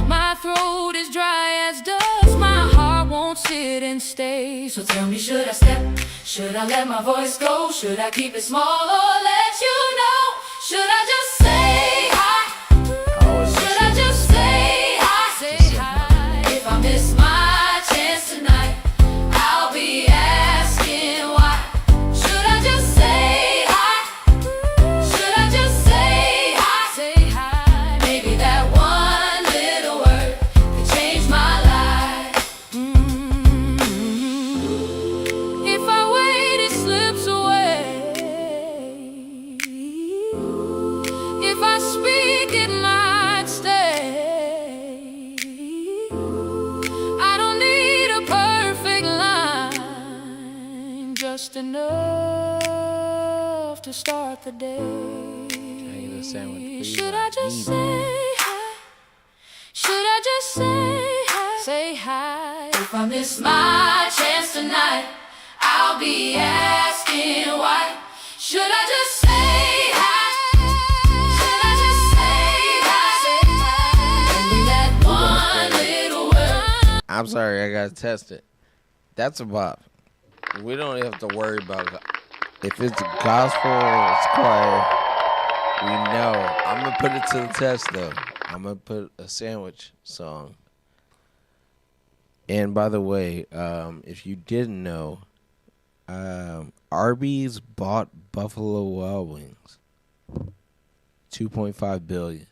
My throat is dry as dust. My heart won't sit and stay. So tell me, should I step? Should I let my voice go? Should I keep it small or let you know? Should I just say hi? Should I just say hi? Say hi. If I miss my chance tonight, I'll be asking why. Should I just say hi? Should I just say hi? Say hi. Maybe that one little word could change my life. If I wait, it slips away. If I speak, it might stay. I don't need a perfect line, just enough to start the day. get a sandwich, please? Should I just say hi? Should I just say hi? Say hi. If I miss my chance tonight, I'll be asking why. Should I just say hi? Should I just say hi? Say hi. Maybe that one little word. I'm sorry, I gotta test it. That's a bop. We don't have to worry about it. If it's gospel or it's choir, we know. I'm gonna put it to the test though. I'm gonna put a sandwich song. And by the way, if you didn't know, Arby's bought Buffalo Wild Wings. $2.5 billion.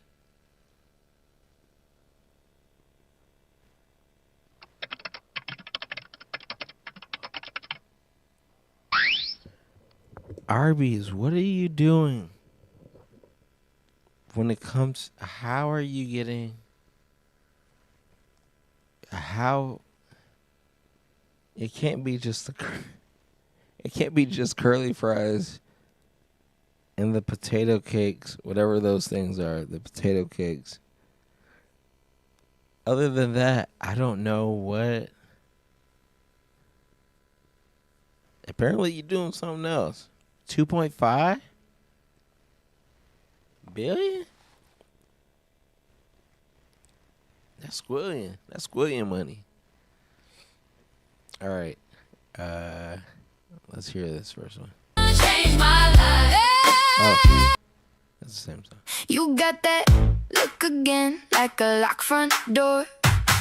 Arby's, what are you doing? When it comes, how are you getting? How? It can't be just it can't be just curly fries and the potato cakes, whatever those things are, the potato cakes. Other than that, I don't know what. Apparently, you're doing something else. 2.5 billion? Squillion. That's Squillion money. All right. Let's hear this first one. Change my life. Oh, that's the same song. You got that look again, like a locked front door.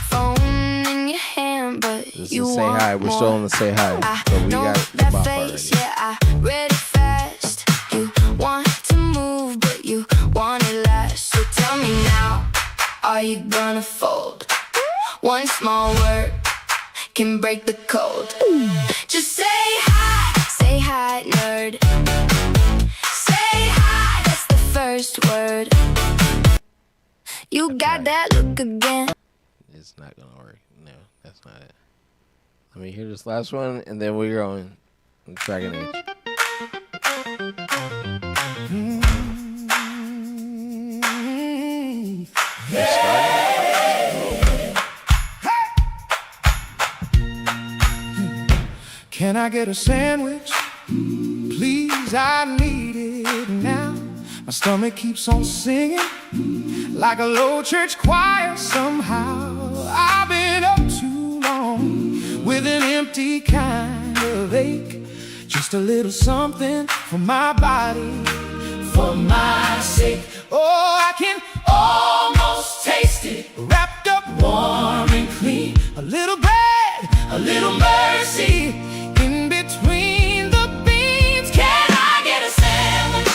Phone in your hand, but This you is Say want Hi. We're more. still on the Say Hi. I But we know got the that bop face, already. yeah, I read it fast. You want to move, but you want it last. So tell me now, are you gonna fold? One small word can break the code. Just say hi, nerd. Say hi, that's the first word. You got Okay. that look again. It's not gonna work. No, that's not it. Let me hear this last one, and then we're going Dragon Age. You started? Can I get a sandwich? Please, I need it now. My stomach keeps on singing like a low church choir somehow. I've been up too long with an empty kind of ache. Just a little something for my body, for my sake. Oh, I can almost taste it, wrapped up warm and clean. A little bread, a little mercy in between the beans. Can I get a sandwich?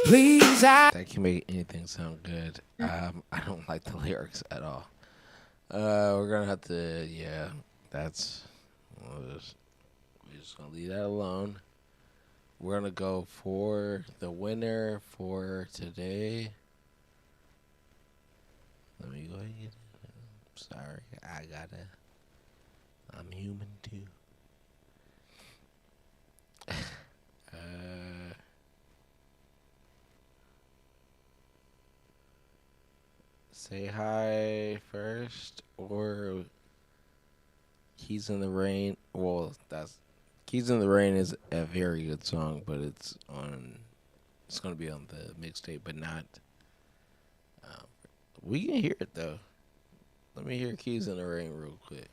Please, That can make anything sound good. I don't like the lyrics at all. We're gonna have to, we're just gonna leave that alone. We're gonna go for the winner for today. Let me go ahead. Sorry, I'm human too. Say Hi first, or Keys in the Rain. Well, Keys in the Rain is a very good song, but it's gonna be on the mixtape, but not. We can hear it though. Let me hear Keys in the Rain real quick.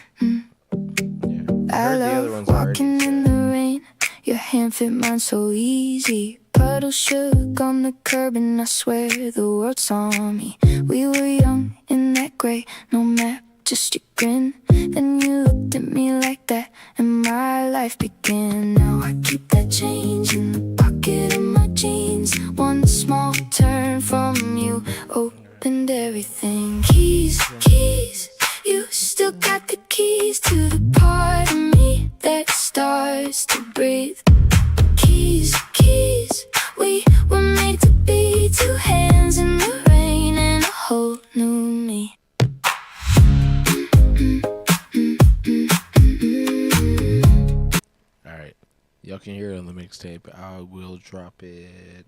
Yeah, I heard the other love ones already. walking in So. the rain. Your hand fit mine so easy. Puddle shook on the curb and I swear the world saw me. We were young in that gray, no map, just your grin. Then you looked at me like that and my life began. Now I keep that change in the pocket of my jeans. One small turn from you opened everything. Keys, keys, you still got the keys to the part of me that starts to breathe. Keys, keys, we were made to be two hands in the rain and a whole new me. Alright. Y'all can hear it on the mixtape. I will drop it.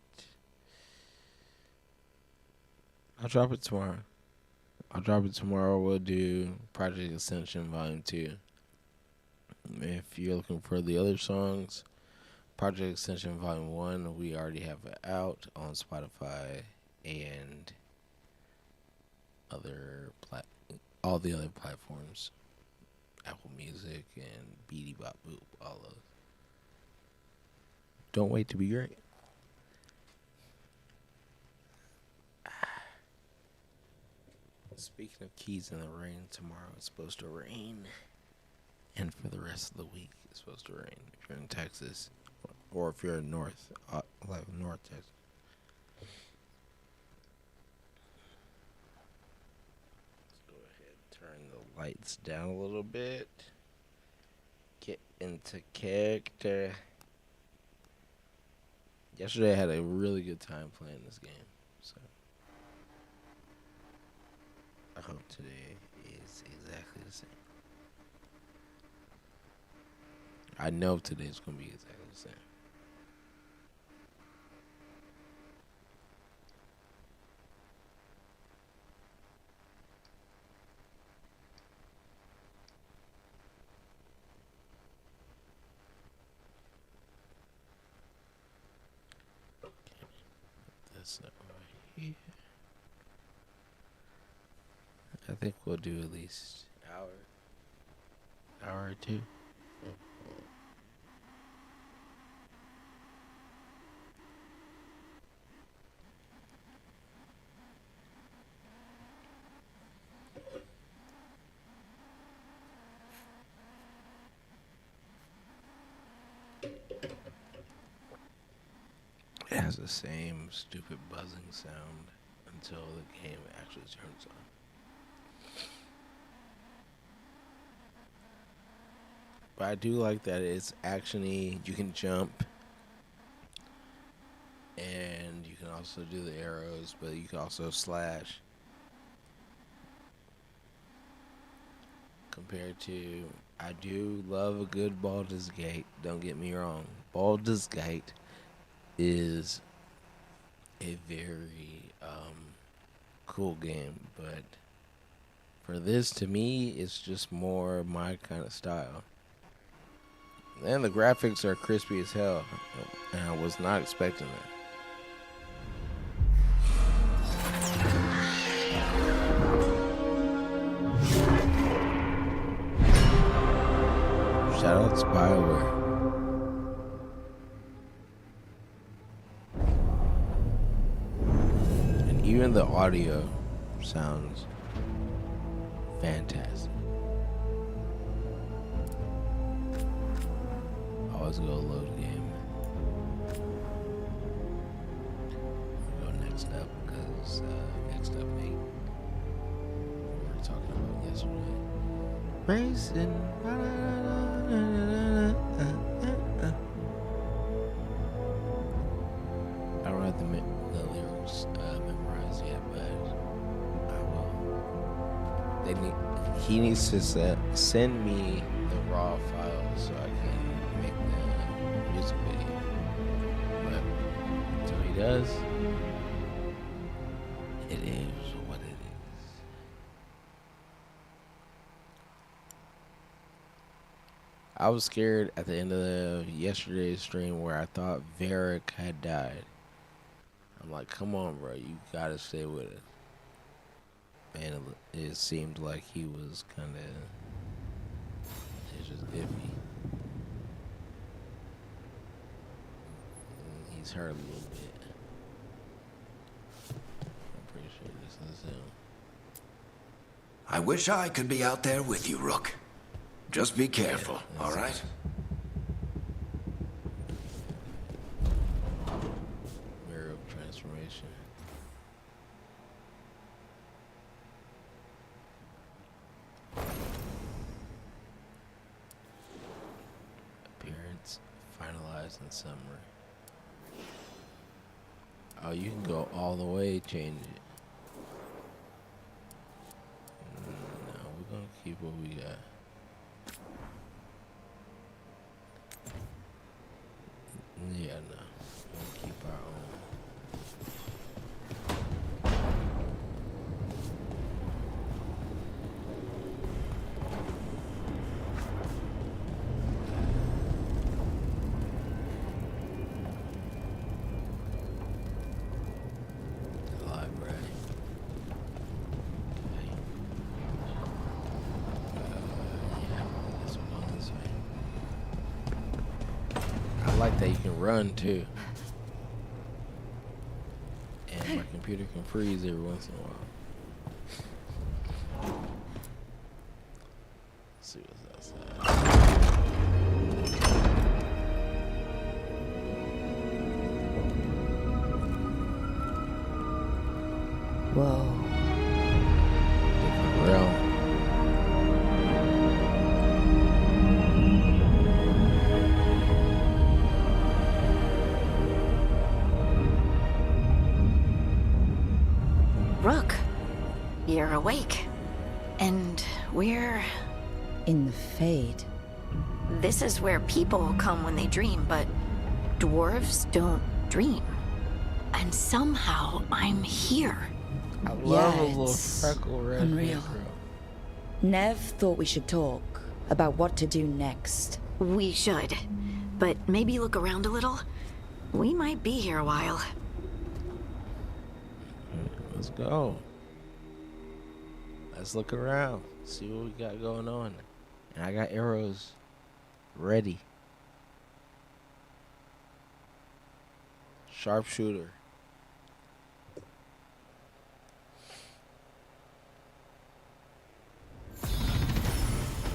I'll drop it tomorrow. We'll do Project Ascension Volume 2. If you're looking for the other songs, Project Ascension Volume 1, we already have it out on Spotify and all the other platforms. Apple Music and Beady Bop Boop, all those. Don't wait to be great. Speaking of Keys in the Rain, tomorrow it's supposed to rain. And for the rest of the week, it's supposed to rain. If you're in Texas, or if you're in North Texas. Let's go ahead and turn the lights down a little bit. Get into character. Yesterday I had a really good time playing this game, so I hope today is exactly the same. I know today's gonna be exactly the same. this over here. I think we'll do at least an hour or two. It has the same stupid buzzing sound until the game actually turns on. But I do like that it's actiony. You can jump, and you can also do the arrows, but you can also slash. Compared to, I do love a good Baldur's Gate. Don't get me wrong. Baldur's Gate is a very cool game, but for this, to me, it's just more my kind of style. And the graphics are crispy as hell, and I was not expecting that. Shout out to BioWare. And even the audio sounds fantastic. Always go load game. We'll go next up because next up, mate. We were talking about yesterday. Racing. I don't have the lyrics memorized yet, but I will. He needs to send me the raw files so I can make the music video. But until he does, it is what it is. I was scared at the end of yesterday's stream where I thought Varric had died. I'm like, come on, bro, you gotta stay with it. And it seemed like he was kind of, it's just iffy. He's hurt a little bit. I'm pretty sure this is him. I wish I could be out there with you, Rook. Just be careful, all right? Mirror of transformation. Appearance finalized in summary. Oh, you can go all the way, change it. No, we're gonna keep what we got. Yeah, no. We'll keep our own. The library. Okay. Yeah, I guess we're going this way. I like that you can run too. And my computer can freeze every once in a while. Let's see what's outside. Whoa. Different realm. Rook, you're awake. And we're... in the Fade. This is where people come when they dream, but dwarves don't dream. And somehow I'm here. I love a little it's freckle red unreal. girl. Nev thought we should talk about what to do next. We should. But maybe look around a little. We might be here a while. Let's go. Let's look around. See what we got going on. And I got arrows ready. Sharpshooter.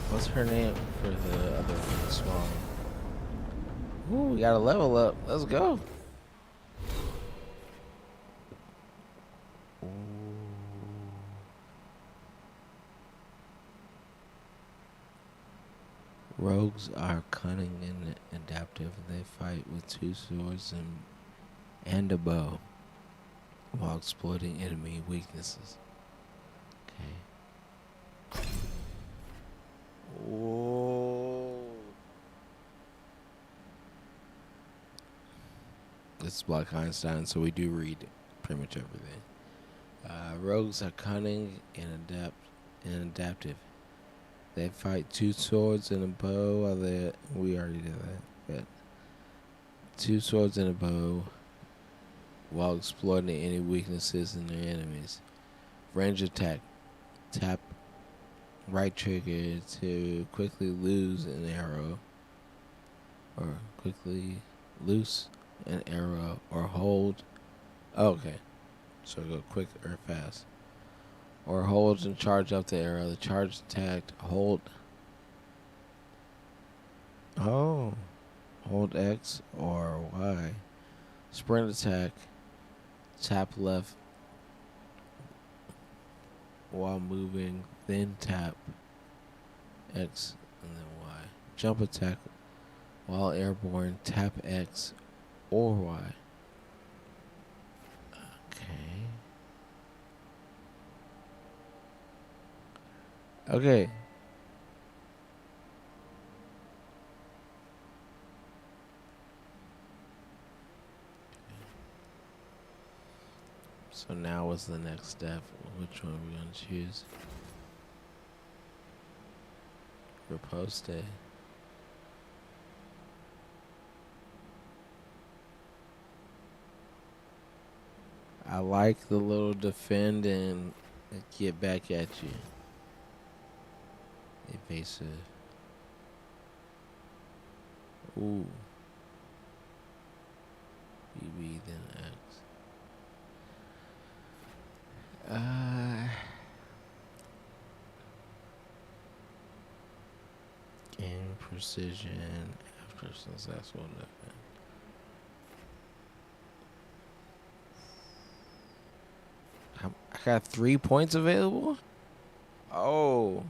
What's her name for the other one? The small one. Ooh, we got a level up. Let's go. Ooh. Rogues are cunning and adaptive. They fight with 2 swords and a bow while exploiting enemy weaknesses. Okay. Whoa. This is Black Einstein, so we do read pretty much everything. Rogues are cunning and adaptive. They fight 2 swords and a bow. We already did that. But 2 swords and a bow while exploiting any weaknesses in their enemies. Range attack. Tap right trigger to quickly lose an arrow. Or quickly loose an arrow. Or hold. Oh, okay. So go quick or fast. Or hold and charge up the arrow. The charge attack, hold. Oh. Hold X or Y. Sprint attack. Tap left while moving. Then tap X and then Y. Jump attack while airborne. Tap X or Y. Okay. So now what's the next step? Which one are we going to choose? Riposte. I like the little defend and get back at you. Evasive. Ooh. BB then X. Gain precision after successful defense. I got 3 points available? Oh.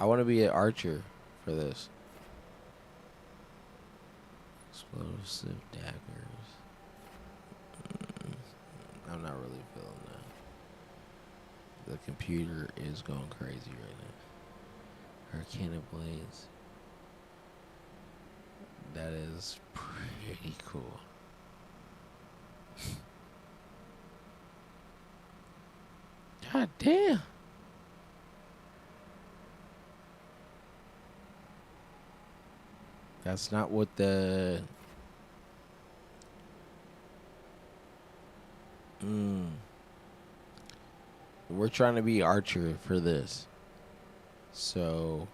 I want to be an archer for this. Explosive daggers. I'm not really feeling that. The computer is going crazy right now. Arcana blades. That is pretty cool. God damn. That's not what the... We're trying to be archer for this. So...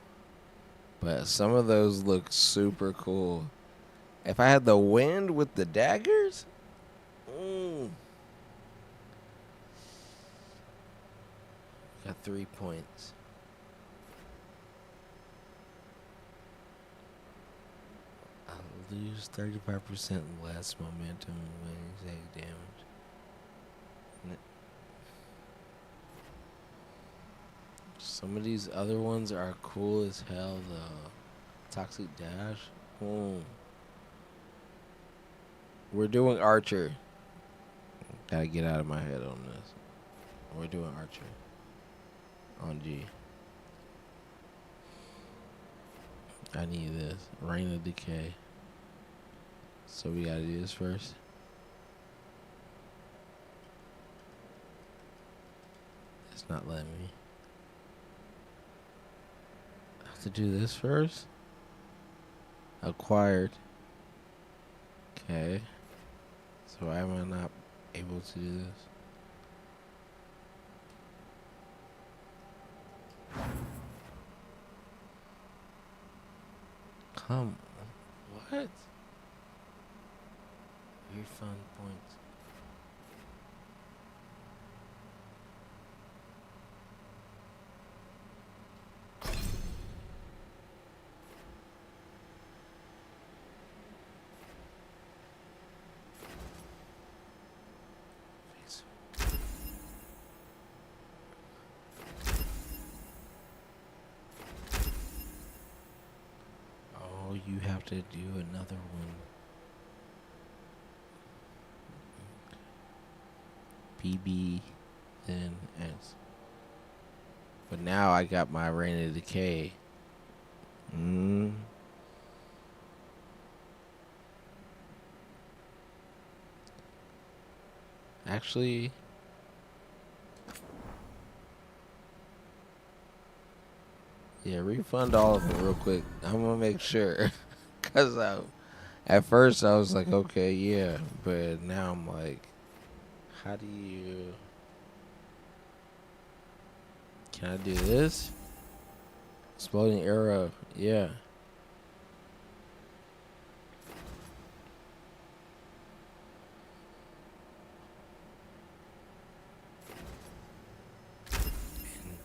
But some of those look super cool. If I had the wind with the daggers... Got 3 points. Lose 35% less momentum when you take damage. Some of these other ones are cool as hell though. Toxic dash. We're doing archer. Gotta get out of my head on this. We're doing archer. On G. I need this. Rain of Decay. So we gotta do this first. It's not letting me. I have to do this first. Acquired. Okay. So why am I not able to do this? Come, what? Refund points. Oh, you have to do another one. PB, then S. But now I got my Rain of Decay. Actually, yeah, refund all of them real quick. I'm gonna make sure, cause at first I was like, okay, yeah, but now I'm like, how do you? Can I do this? Exploding arrow, yeah.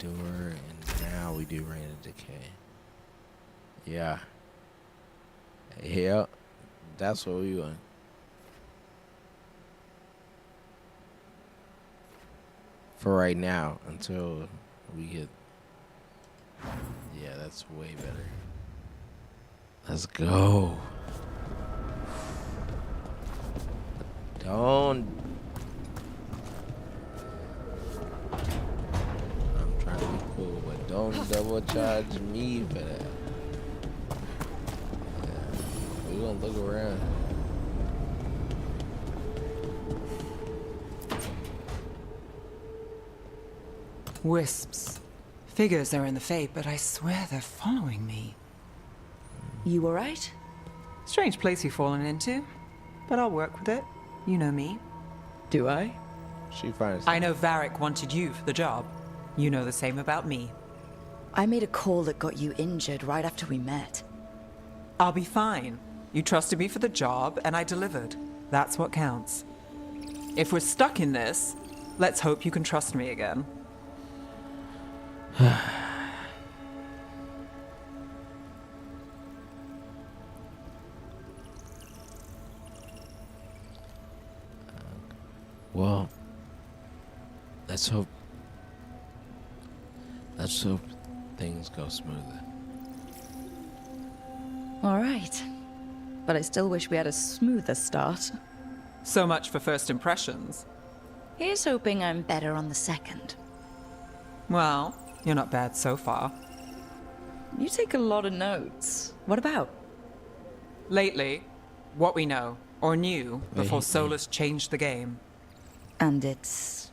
Endure, and now we do Rain of Decay. Yeah. Yep. That's what we want. For right now, until we get... Yeah, that's way better. Let's go. Don't... I'm trying to be cool, but don't double charge me for that. Yeah. We're gonna look around. Wisps. Figures are in the fate, but I swear they're following me. You alright? Strange place you've fallen into, but I'll work with it. You know me. Do I? She finds. I know Varric wanted you for the job. You know the same about me. I made a call that got you injured right after we met. I'll be fine. You trusted me for the job, and I delivered. That's what counts. If we're stuck in this, let's hope you can trust me again. Well, let's hope things go smoother. Alright. But I still wish we had a smoother start. So much for first impressions. Here's hoping I'm better on the second. Well, you're not bad so far. You take a lot of notes. What about? Lately, what we know, or knew, before Lately. Solus changed the game. And it's...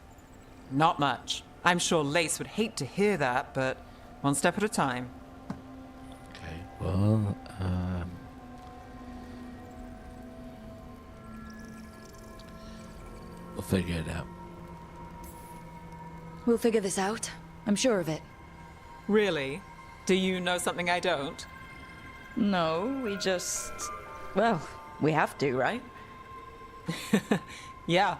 Not much. I'm sure Lace would hate to hear that, but one step at a time. Okay. Well, we'll figure it out. We'll figure this out. I'm sure of it. Really? Do you know something I don't? No, we just... Well, we have to, right? Yeah,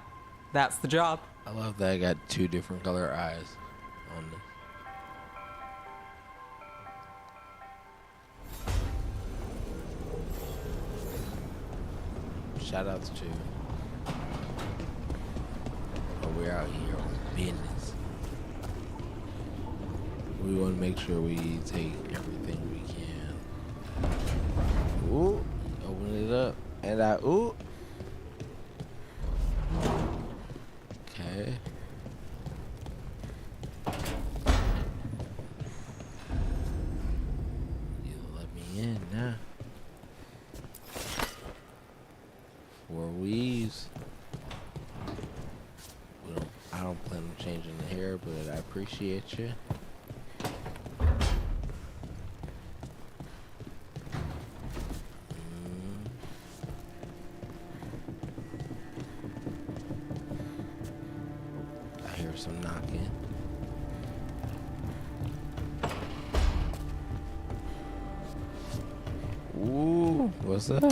that's the job. I love that I got two different color eyes on this. Shout outs to we're out here on business. We want to make sure we take everything we can. Ooh, open it up. And ooh. Okay. You let me in now. 4 weaves. I don't plan on changing the hair, but I appreciate you. some knocking. Ooh, what's up?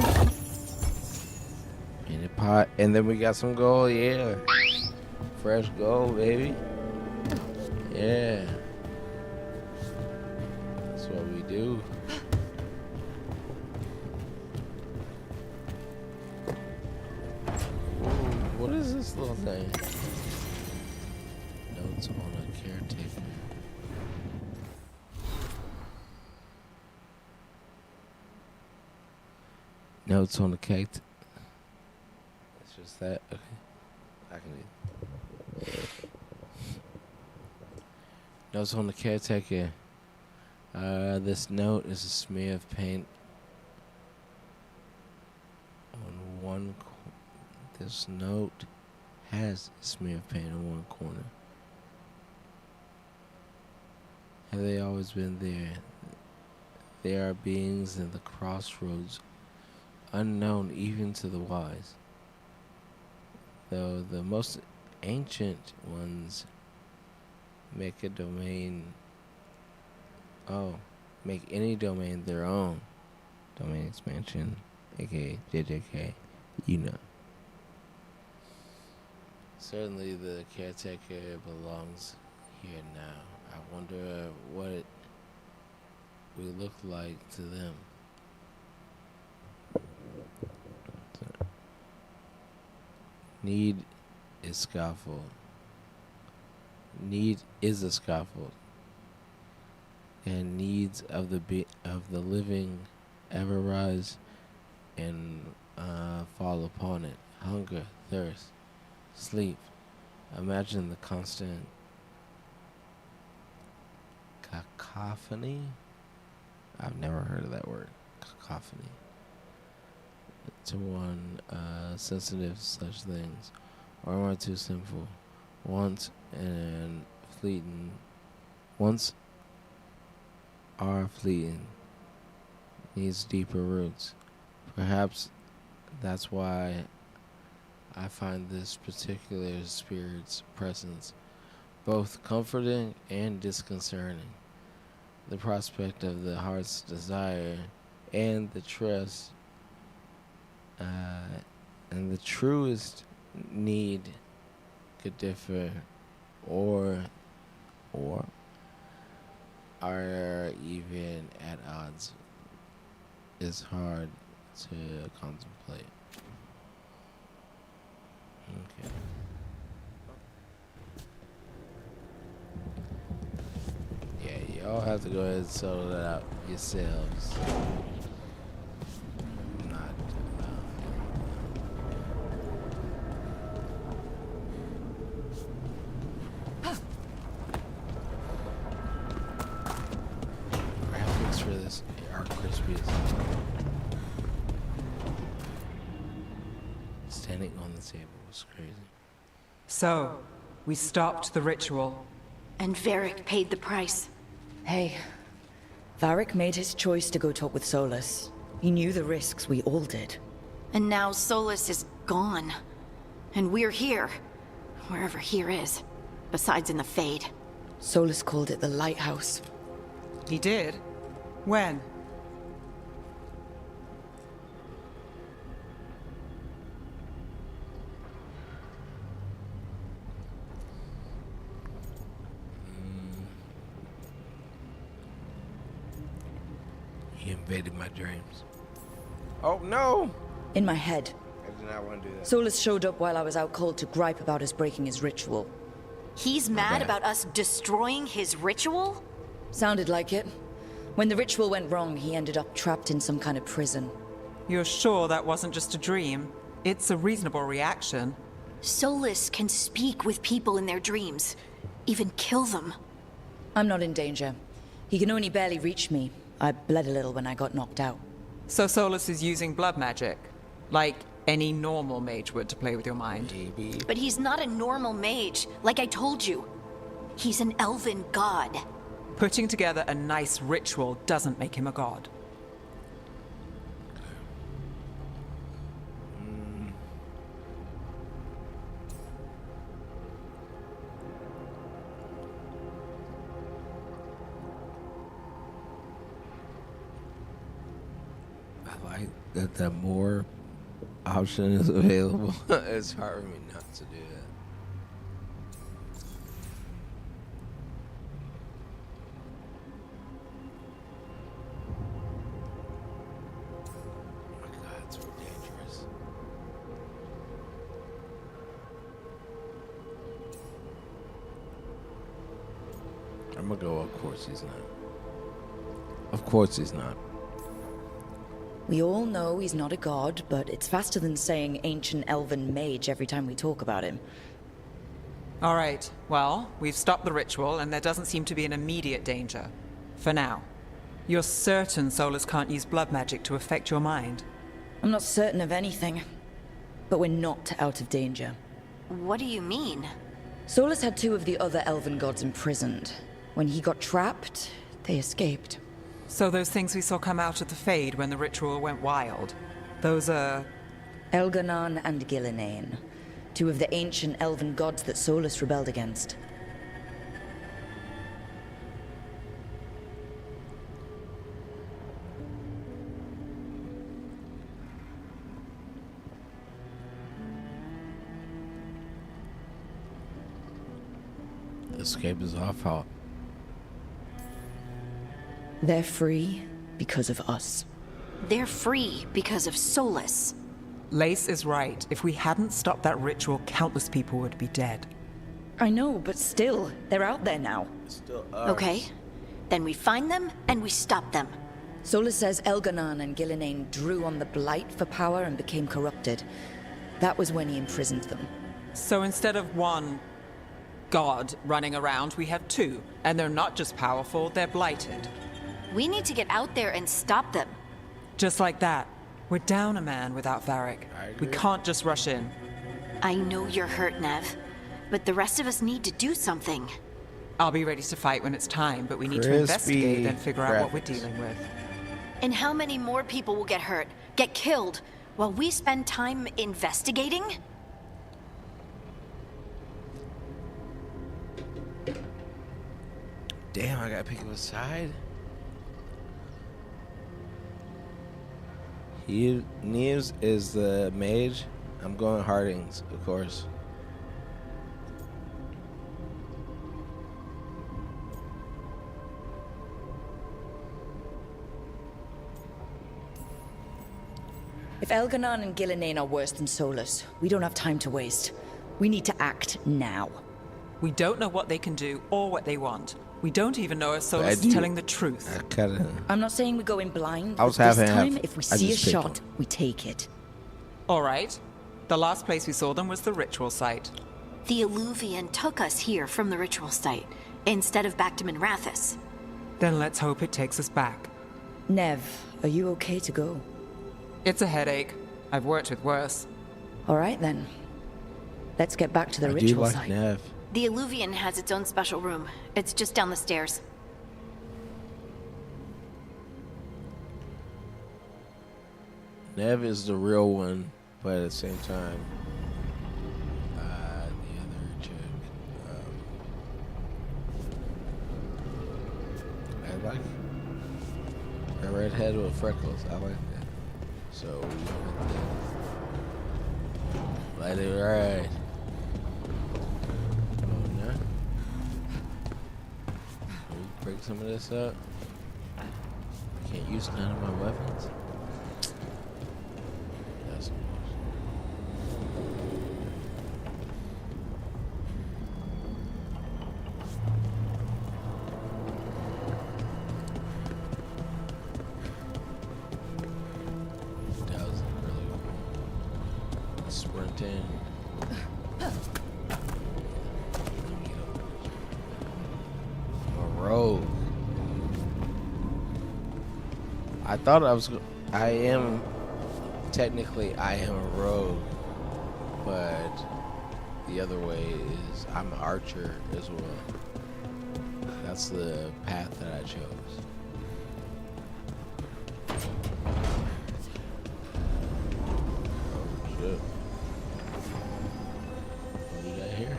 In the pot, and then we got some gold. Yeah, fresh gold, baby. Yeah, that's what we do. Ooh, what is this little thing? Notes on a caretaker. Notes on the cake. It's just that. Okay. I can do. Notes on the caretaker. This note is a smear of paint on one. This note has a smear of paint on one corner. Have they always been there? There are beings in the crossroads, unknown even to the wise. Though the most ancient ones make a domain. Make any domain their own. Domain expansion, aka JJK, you know. Certainly the caretaker belongs here now. I wonder what it will look like to them. Need is scaffold. Need is a scaffold, and needs of the living ever rise and fall upon it. Hunger, thirst, sleep. Imagine the constant cacophony. I've never heard of that word, cacophony. To one sensitive to such things, or am I too sinful? Once are fleeting, needs deeper roots. Perhaps that's why I find this particular spirit's presence both comforting and disconcerting. The prospect of the heart's desire and the trust and the truest need could differ or are even at odds is hard to contemplate. Okay. Yeah, y'all have to go ahead and sort it out yourselves. Graphics for this are crispy as hell. Standing on the table was crazy. So, we stopped the ritual. And Varric paid the price. Hey, Varric made his choice to go talk with Solus. He knew the risks, we all did. And now Solus is gone. And we're here. Wherever here is. Besides in the Fade. Solus called it the Lighthouse. He did? When? He invaded my dreams. Oh no! In my head. I did not want to do that. Solus showed up while I was out cold to gripe about us breaking his ritual. He's mad about us destroying his ritual? Sounded like it. When the ritual went wrong, he ended up trapped in some kind of prison. You're sure that wasn't just a dream? It's a reasonable reaction. Solus can speak with people in their dreams. Even kill them. I'm not in danger. He can only barely reach me. I bled a little when I got knocked out. So Solus is using blood magic? Like any normal mage would to play with your mind? Maybe. But he's not a normal mage, like I told you. He's an elven god. Putting together a nice ritual doesn't make him a god. like that the more option is available. It's hard for me not to do that. Oh my god, it's so dangerous. I'm gonna go, of course he's not. Of course he's not. We all know he's not a god, but it's faster than saying ancient elven mage every time we talk about him. All right, well, we've stopped the ritual, and there doesn't seem to be an immediate danger. For now. You're certain Solus can't use blood magic to affect your mind? I'm not certain of anything, but we're not out of danger. What do you mean? Solus had 2 of the other elven gods imprisoned. When he got trapped, they escaped. So those things we saw come out of the Fade when the ritual went wild, those are... Elganon and Gillinane, 2 of the ancient elven gods that Solus rebelled against. Escape is our fault. They're free because of us. They're free because of Solus. Lace is right. If we hadn't stopped that ritual, countless people would be dead. I know, but still, they're out there now. Still ours. Okay, then we find them and we stop them. Solus says Elganon and Gillinane drew on the Blight for power and became corrupted. That was when he imprisoned them. So instead of one god running around, we have 2. And they're not just powerful, they're blighted. We need to get out there and stop them. Just like that. We're down a man without Varric. We can't just rush in. I know you're hurt, Nev, but the rest of us need to do something. I'll be ready to fight when it's time, but we need to Crispy investigate and figure out what we're graphics. dealing with. And how many more people will get hurt, get killed, while we spend time investigating? Damn, I gotta pick up a side. Neves is the mage. I'm going Hardings, of course. If Elganon and Gillinane are worse than Solus, we don't have time to waste. We need to act now. We don't know what they can do or what they want. We don't even know if Solus do. is telling the truth. I kinda. I'm not saying we go in blind, I was but this half and half. time, if we I see a just picked shot, one. we take it. All right. The last place we saw them was the ritual site. The Illuvian took us here from the ritual site, instead of back to Minrathous. Then let's hope it takes us back. Nev, are you okay to go? It's a headache. I've worked with worse. All right, then. Let's get back to the I do ritual like site. Nev. The Illuvian has its own special room. It's just down the stairs. Nev is the real one, but at the same time, the other chick. I like a redhead with freckles. I like that. So let it ride. Oh no! Can we break some of this up? I can't use none of my weapons. That's that was really cool. Sprinting. I'm a rogue. I thought I am technically I am a rogue, but the other way is I'm an archer as well. That's the path that I chose. Oh shit. What did I hear?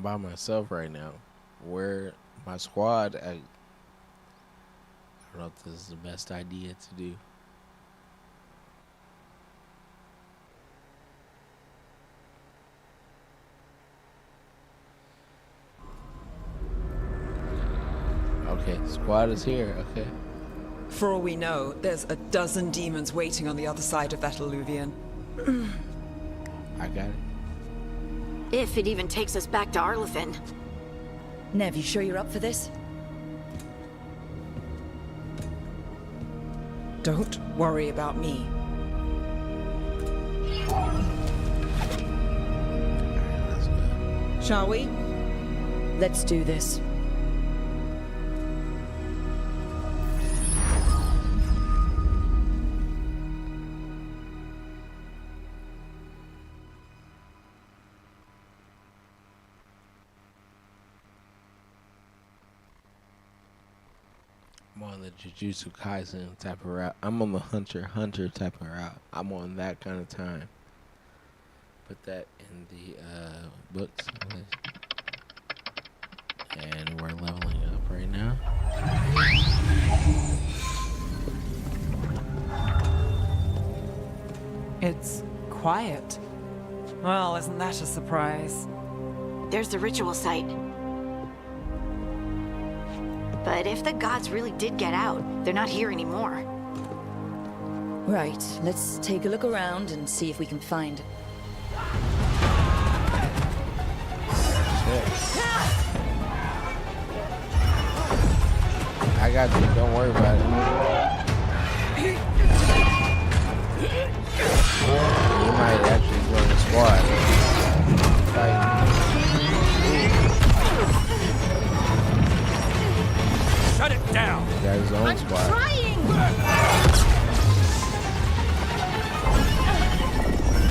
by myself right now. Where my squad, I don't know if this is the best idea to do. Okay, squad is here, okay. For all we know, there's a dozen demons waiting on the other side of that alluvion. I got it. If it even takes us back to Arlithin. Nev, you sure you're up for this? Don't worry about me. Let's go. Shall we? Let's do this. I'm on the Jujutsu Kaisen type of route. I'm on the Hunter type of route. I'm on that kind of time. Put that in the books. And we're leveling up right now. It's quiet. Well, isn't that a surprise? There's the ritual site. But if the gods really did get out, they're not here anymore. Right, let's take a look around and see if we can find... I got you. Don't worry about it. You might actually join the squad. Shut it down! He got his own squad. Trying!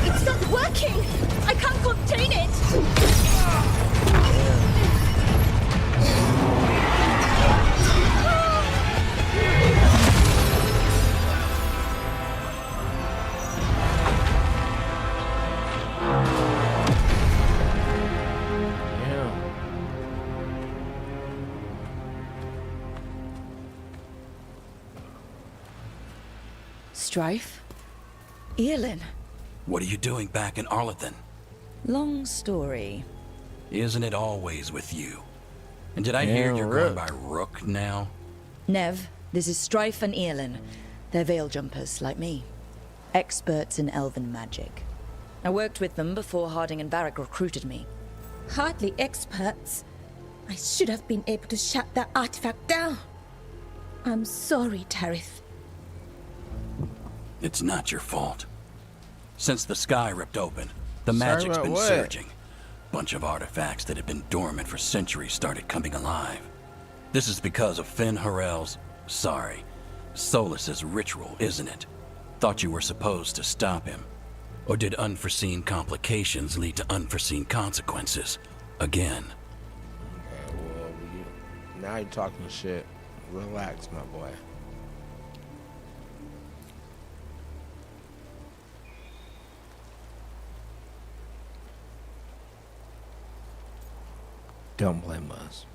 It's not working! I can't contain it! Strife? Earlin? What are you doing back in Arlithin? Long story. Isn't it always with you? And did I hear you're going by Rook now? Nev, this is Strife and Earlin. They're veil jumpers, like me. Experts in elven magic. I worked with them before Harding and Varric recruited me. Hardly experts. I should have been able to shut that artifact down. I'm sorry, Tarith. It's not your fault. Since the sky ripped open, the magic's been surging. Bunch of artifacts that had been dormant for centuries started coming alive. This is because of Finn Harel's... Solus's ritual, isn't it? Thought you were supposed to stop him. Or did unforeseen complications lead to unforeseen consequences? Again. Okay, well, now you're talking shit. Relax, my boy. Don't blame us.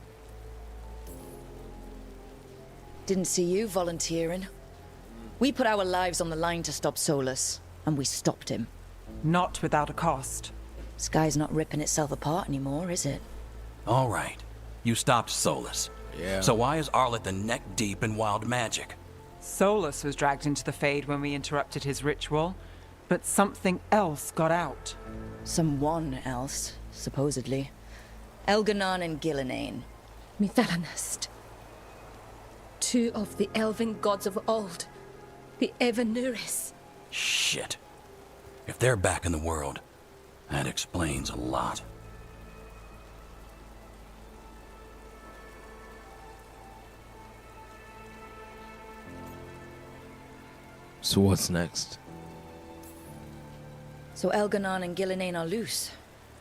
Didn't see you volunteering. We put our lives on the line to stop Solus, and we stopped him. Not without a cost. Sky's not ripping itself apart anymore, is it? All right. You stopped Solus. Yeah. So why is Arlithin neck deep in wild magic? Solus was dragged into the Fade when we interrupted his ritual, but something else got out. Someone else, supposedly. Elganon and Gillinane. Mithalanast. Two of the elven gods of old. The Evanuris. Shit. If they're back in the world, that explains a lot. So what's next? So Elganon and Gillinane are loose.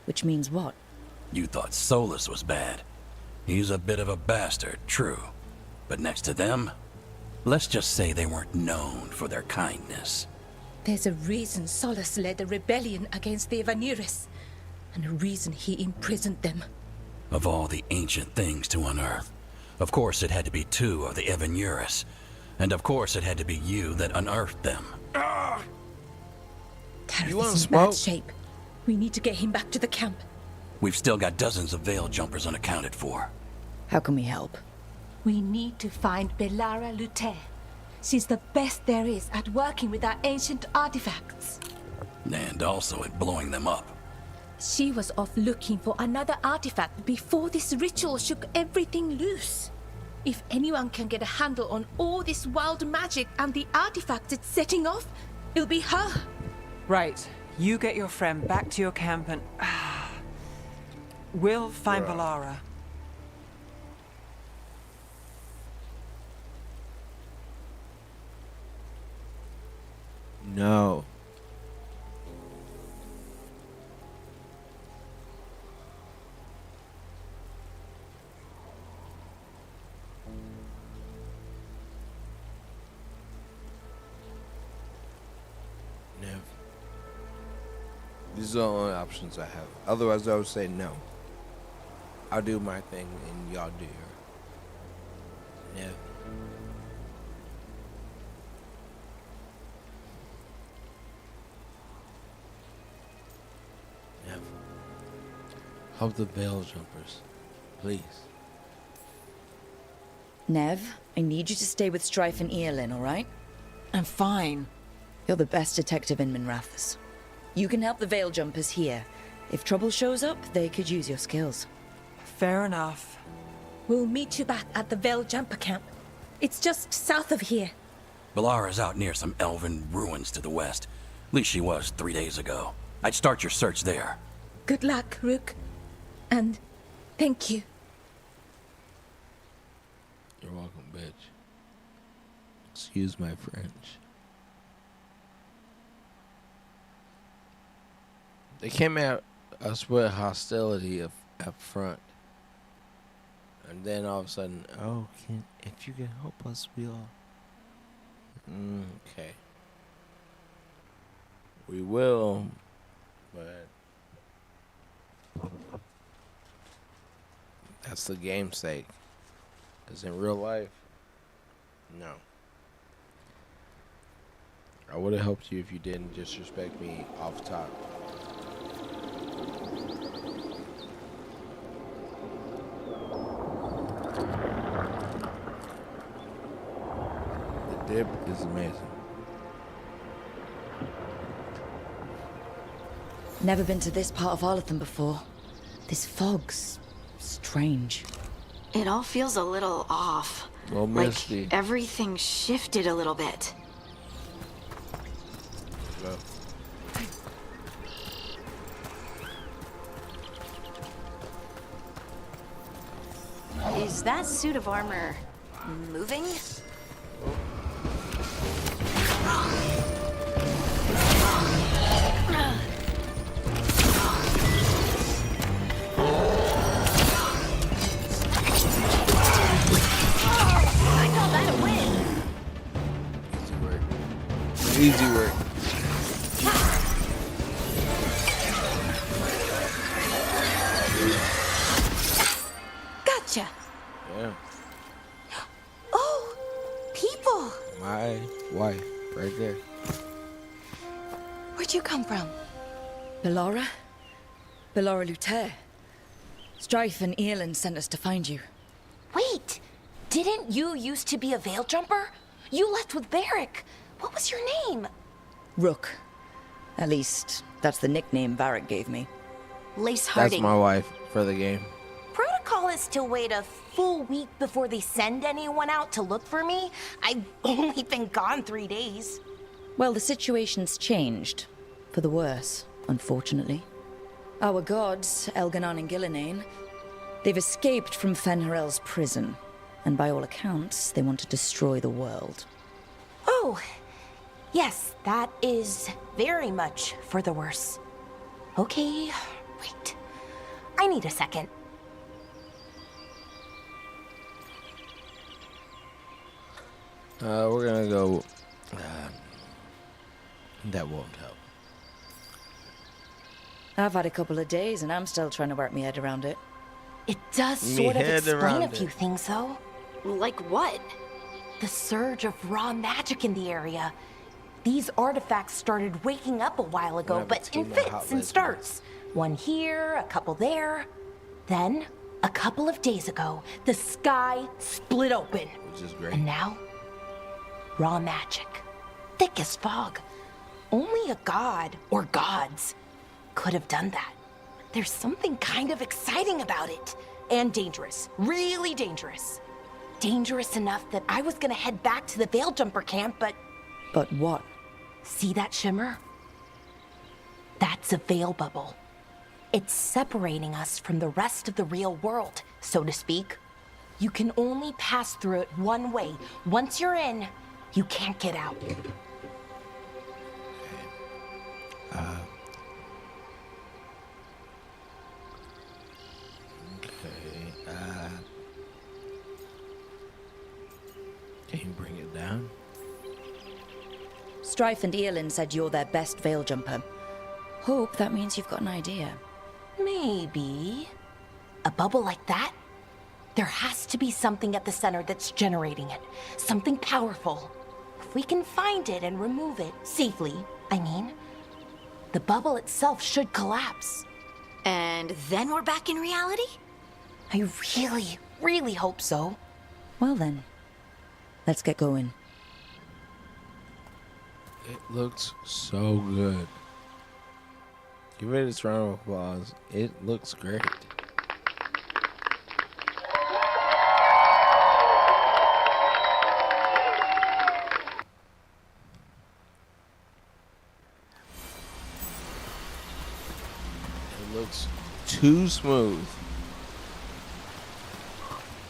Which means what? You thought Solus was bad. He's a bit of a bastard, true. But next to them, let's just say they weren't known for their kindness. There's a reason Solus led a rebellion against the Evanuris, and a reason he imprisoned them. Of all the ancient things to unearth, of course it had to be 2 of the Evan Urus. And of course it had to be you that unearthed them. You want Gareth is in smoke? bad shape. We need to get him back to the camp. We've still got dozens of veil jumpers unaccounted for. How can we help? We need to find Belara Lute. She's the best there is at working with our ancient artifacts. And also at blowing them up. She was off looking for another artifact before this ritual shook everything loose. If anyone can get a handle on all this wild magic and the artifacts it's setting off, it'll be her. Right. You get your friend back to your camp and... we'll find Belara. No. Never. These are the only options I have. Otherwise, I would say no. I'll do my thing and y'all do your. Never. Never. Help the veil jumpers. Please. Nev, I need you to stay with Strife and Eolin, alright? I'm fine. You're the best detective in Minrathous. You can help the veil jumpers here. If trouble shows up, they could use your skills. Fair enough. We'll meet you back at the Veil Jumper camp. It's just south of here. Belara's out near some elven ruins to the west. At least she was 3 days ago. I'd start your search there. Good luck, Rook. And thank you. You're welcome, bitch. Excuse my French. They came at us with hostility up front. And then all of a sudden, oh, if you can help us, we'll... Okay. We will, but... That's the game's sake. Because in real life, no. I would have helped you if you didn't disrespect me off top. The dip is amazing. Never been to this part of Arlathan before. This fog's strange. It all feels a little off. Well, misty. Like everything shifted a little bit. Go. Is that suit of armor moving? I call that a win. Easy work. Easy work. Gotcha. Yeah. Oh, people. My wife, right there. Where'd you come from? Belara? Belara Luther. Strife and Eolin sent us to find you. Wait, didn't you used to be a veil jumper? You left with Varric. What was your name? Rook. At least, that's the nickname Varric gave me. Lace Harding. That's my wife for the game. Protocol is to wait a full week before they send anyone out to look for me. I've only been gone 3 days. Well, the situation's changed. For the worse, unfortunately. Our gods, Elganon and Gillinane, they've escaped from Fen'Harel's prison. And by all accounts, they want to destroy the world. Oh, yes, that is very much for the worse. Okay, wait. I need a second. We're gonna go. That won't help. I've had a couple of days and I'm still trying to work my head around it. It does Me sort of head explain around a few it. things, though. Like what? The surge of raw magic in the area. These artifacts started waking up a while ago, have a but in team of hot fits and lesbians. starts. One here, a couple there. Then, a couple of days ago, the sky split open. Which is great. And now, raw magic. Thick as fog. Only a god, or gods, could have done that. There's something kind of exciting about it. And dangerous. Really dangerous. Dangerous enough that I was gonna head back to the Veil Jumper camp, but... But what? See that shimmer? That's a veil bubble. It's separating us from the rest of the real world, so to speak. You can only pass through it one way. Once you're in, you can't get out. Can you bring it down? Strife and Eolin said you're their best veil jumper. Hope that means you've got an idea. Maybe. A bubble like that? There has to be something at the center that's generating it. Something powerful. If we can find it and remove it, safely, I mean, the bubble itself should collapse. And then we're back in reality? I really, really hope so. Well then, let's get going. It looks so good. Give it its round of applause. It looks great. It looks too smooth.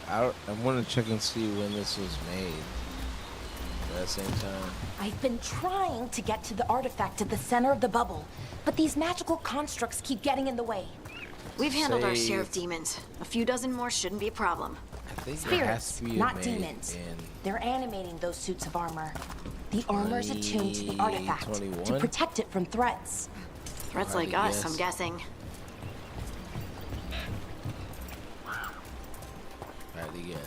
I want to check and see when this was made. But at the same time, I've been trying to get to the artifact at the center of the bubble, but these magical constructs keep getting in the way. We've handled our Say- share of demons. A few dozen more shouldn't be a problem. I think it has Spirits, to be not made demons. in They're animating those suits of armor. The armor's attuned to the artifact to 2021? protect it from threats. Threats Hard like to us, guess. I'm guessing. Had to guess.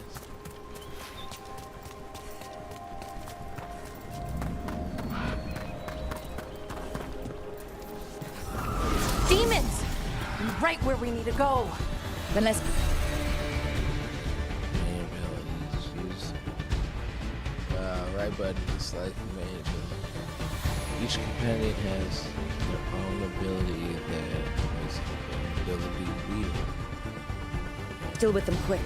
Demons! Right where we need to go. Then let's... Main abilities. Use right button to select the main ability. Each companion has their own ability that makes the ability weird. Deal with them quick.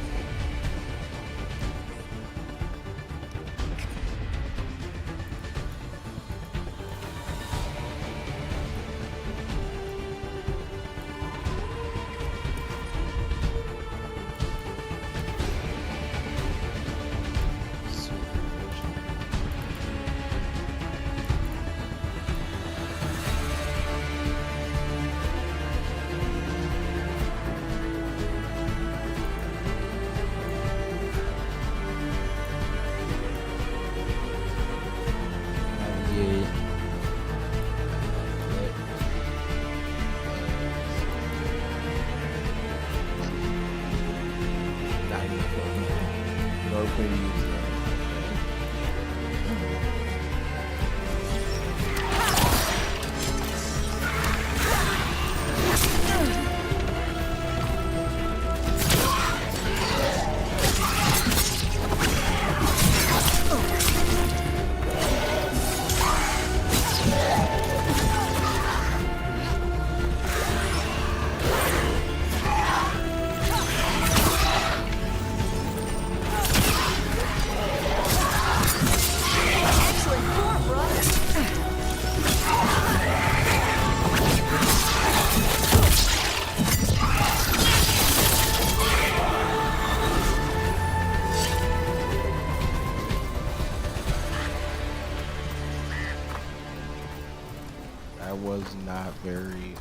Was not very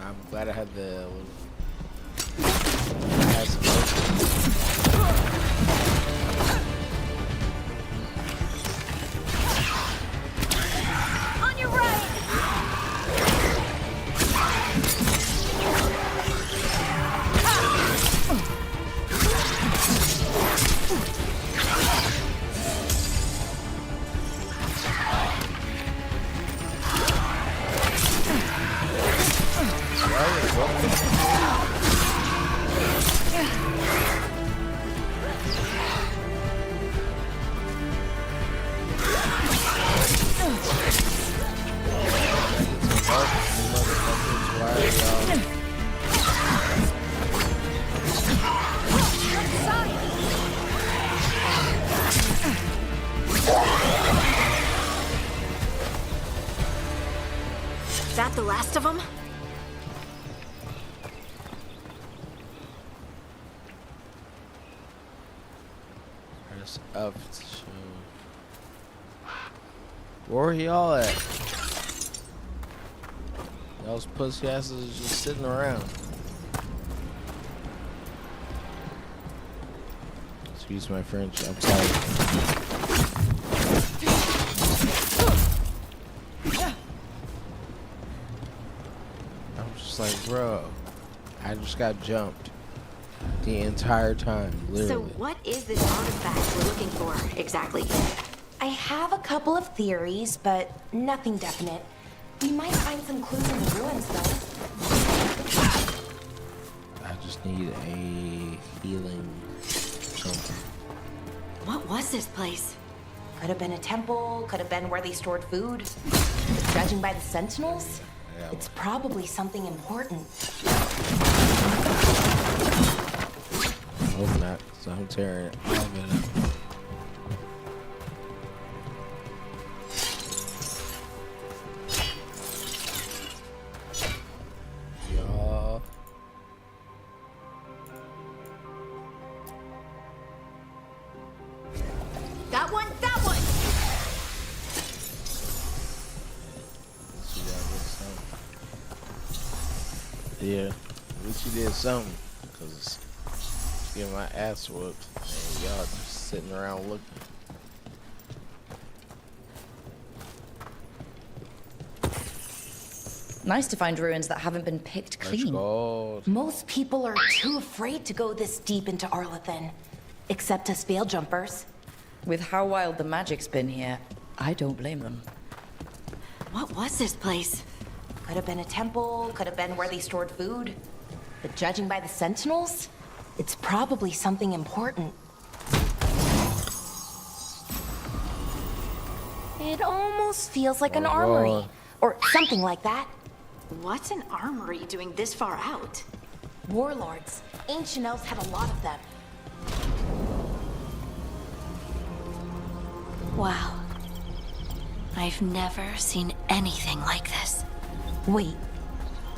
I'm glad I had the On your right! Is that the last of them? Press up to show. Where are y'all at? Y'all's pussy asses just sitting around. Excuse my French, I'm sorry. Like, bro, I just got jumped the entire time, literally. So what is this artifact we're looking for, exactly? I have a couple of theories, but nothing definite. We might find some clues in the ruins, though. I just need a healing something. What was this place? Could have been a temple, could have been where they stored food. Judging by the sentinels, it's probably something important. I hope not, so I'm tearing all of it up. Y'all. That one, that one! Yeah, at least you did something, because getting my ass whooped, and y'all just sitting around looking. Nice to find ruins that haven't been picked clean. Most people are too afraid to go this deep into Arlathan, except us veil jumpers. With how wild the magic's been here, I don't blame them. What was this place? Could have been a temple, could have been where they stored food. But judging by the sentinels, it's probably something important. It almost feels like an armory, or something like that. What's an armory doing this far out? Warlords. Ancient elves had a lot of them. Wow. I've never seen anything like this. Wait,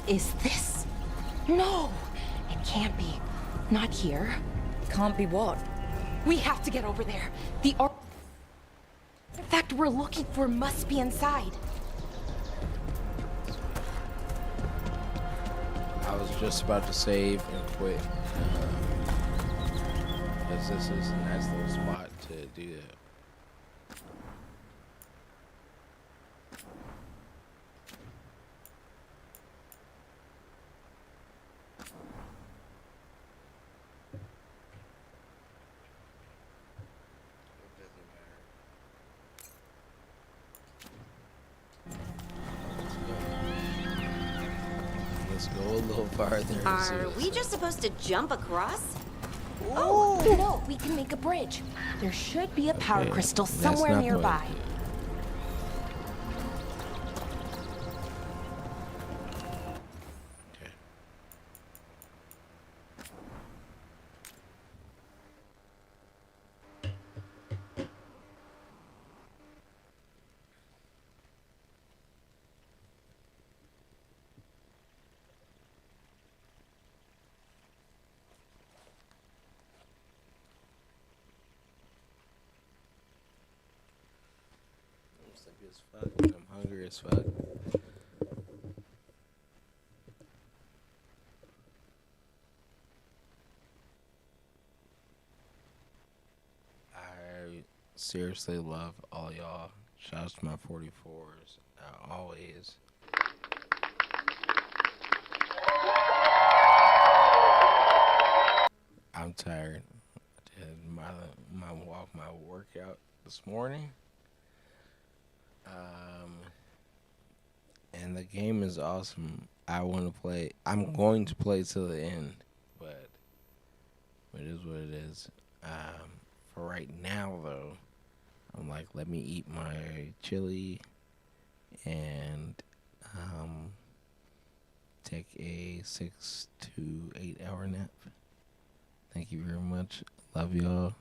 is this? No, it can't be. Not here. Can't be what? We have to get over there. The artifact we're looking for must be inside. I was just about to save and quit, because this is a nice little spot to do that. Let's go a little farther. Are we just supposed to jump across? Oh, no, we can make a bridge. There should be a power crystal somewhere nearby. As fuck, and I'm hungry as fuck. I seriously love all y'all. Shouts to my 44s. Always. I'm tired. I did my workout this morning. And the game is awesome. I want to play. I'm going to play till the end, but it is what it is. For right now, though, I'm like, let me eat my chili and take a 6 to 8 hour nap. Thank you very much. Love y'all.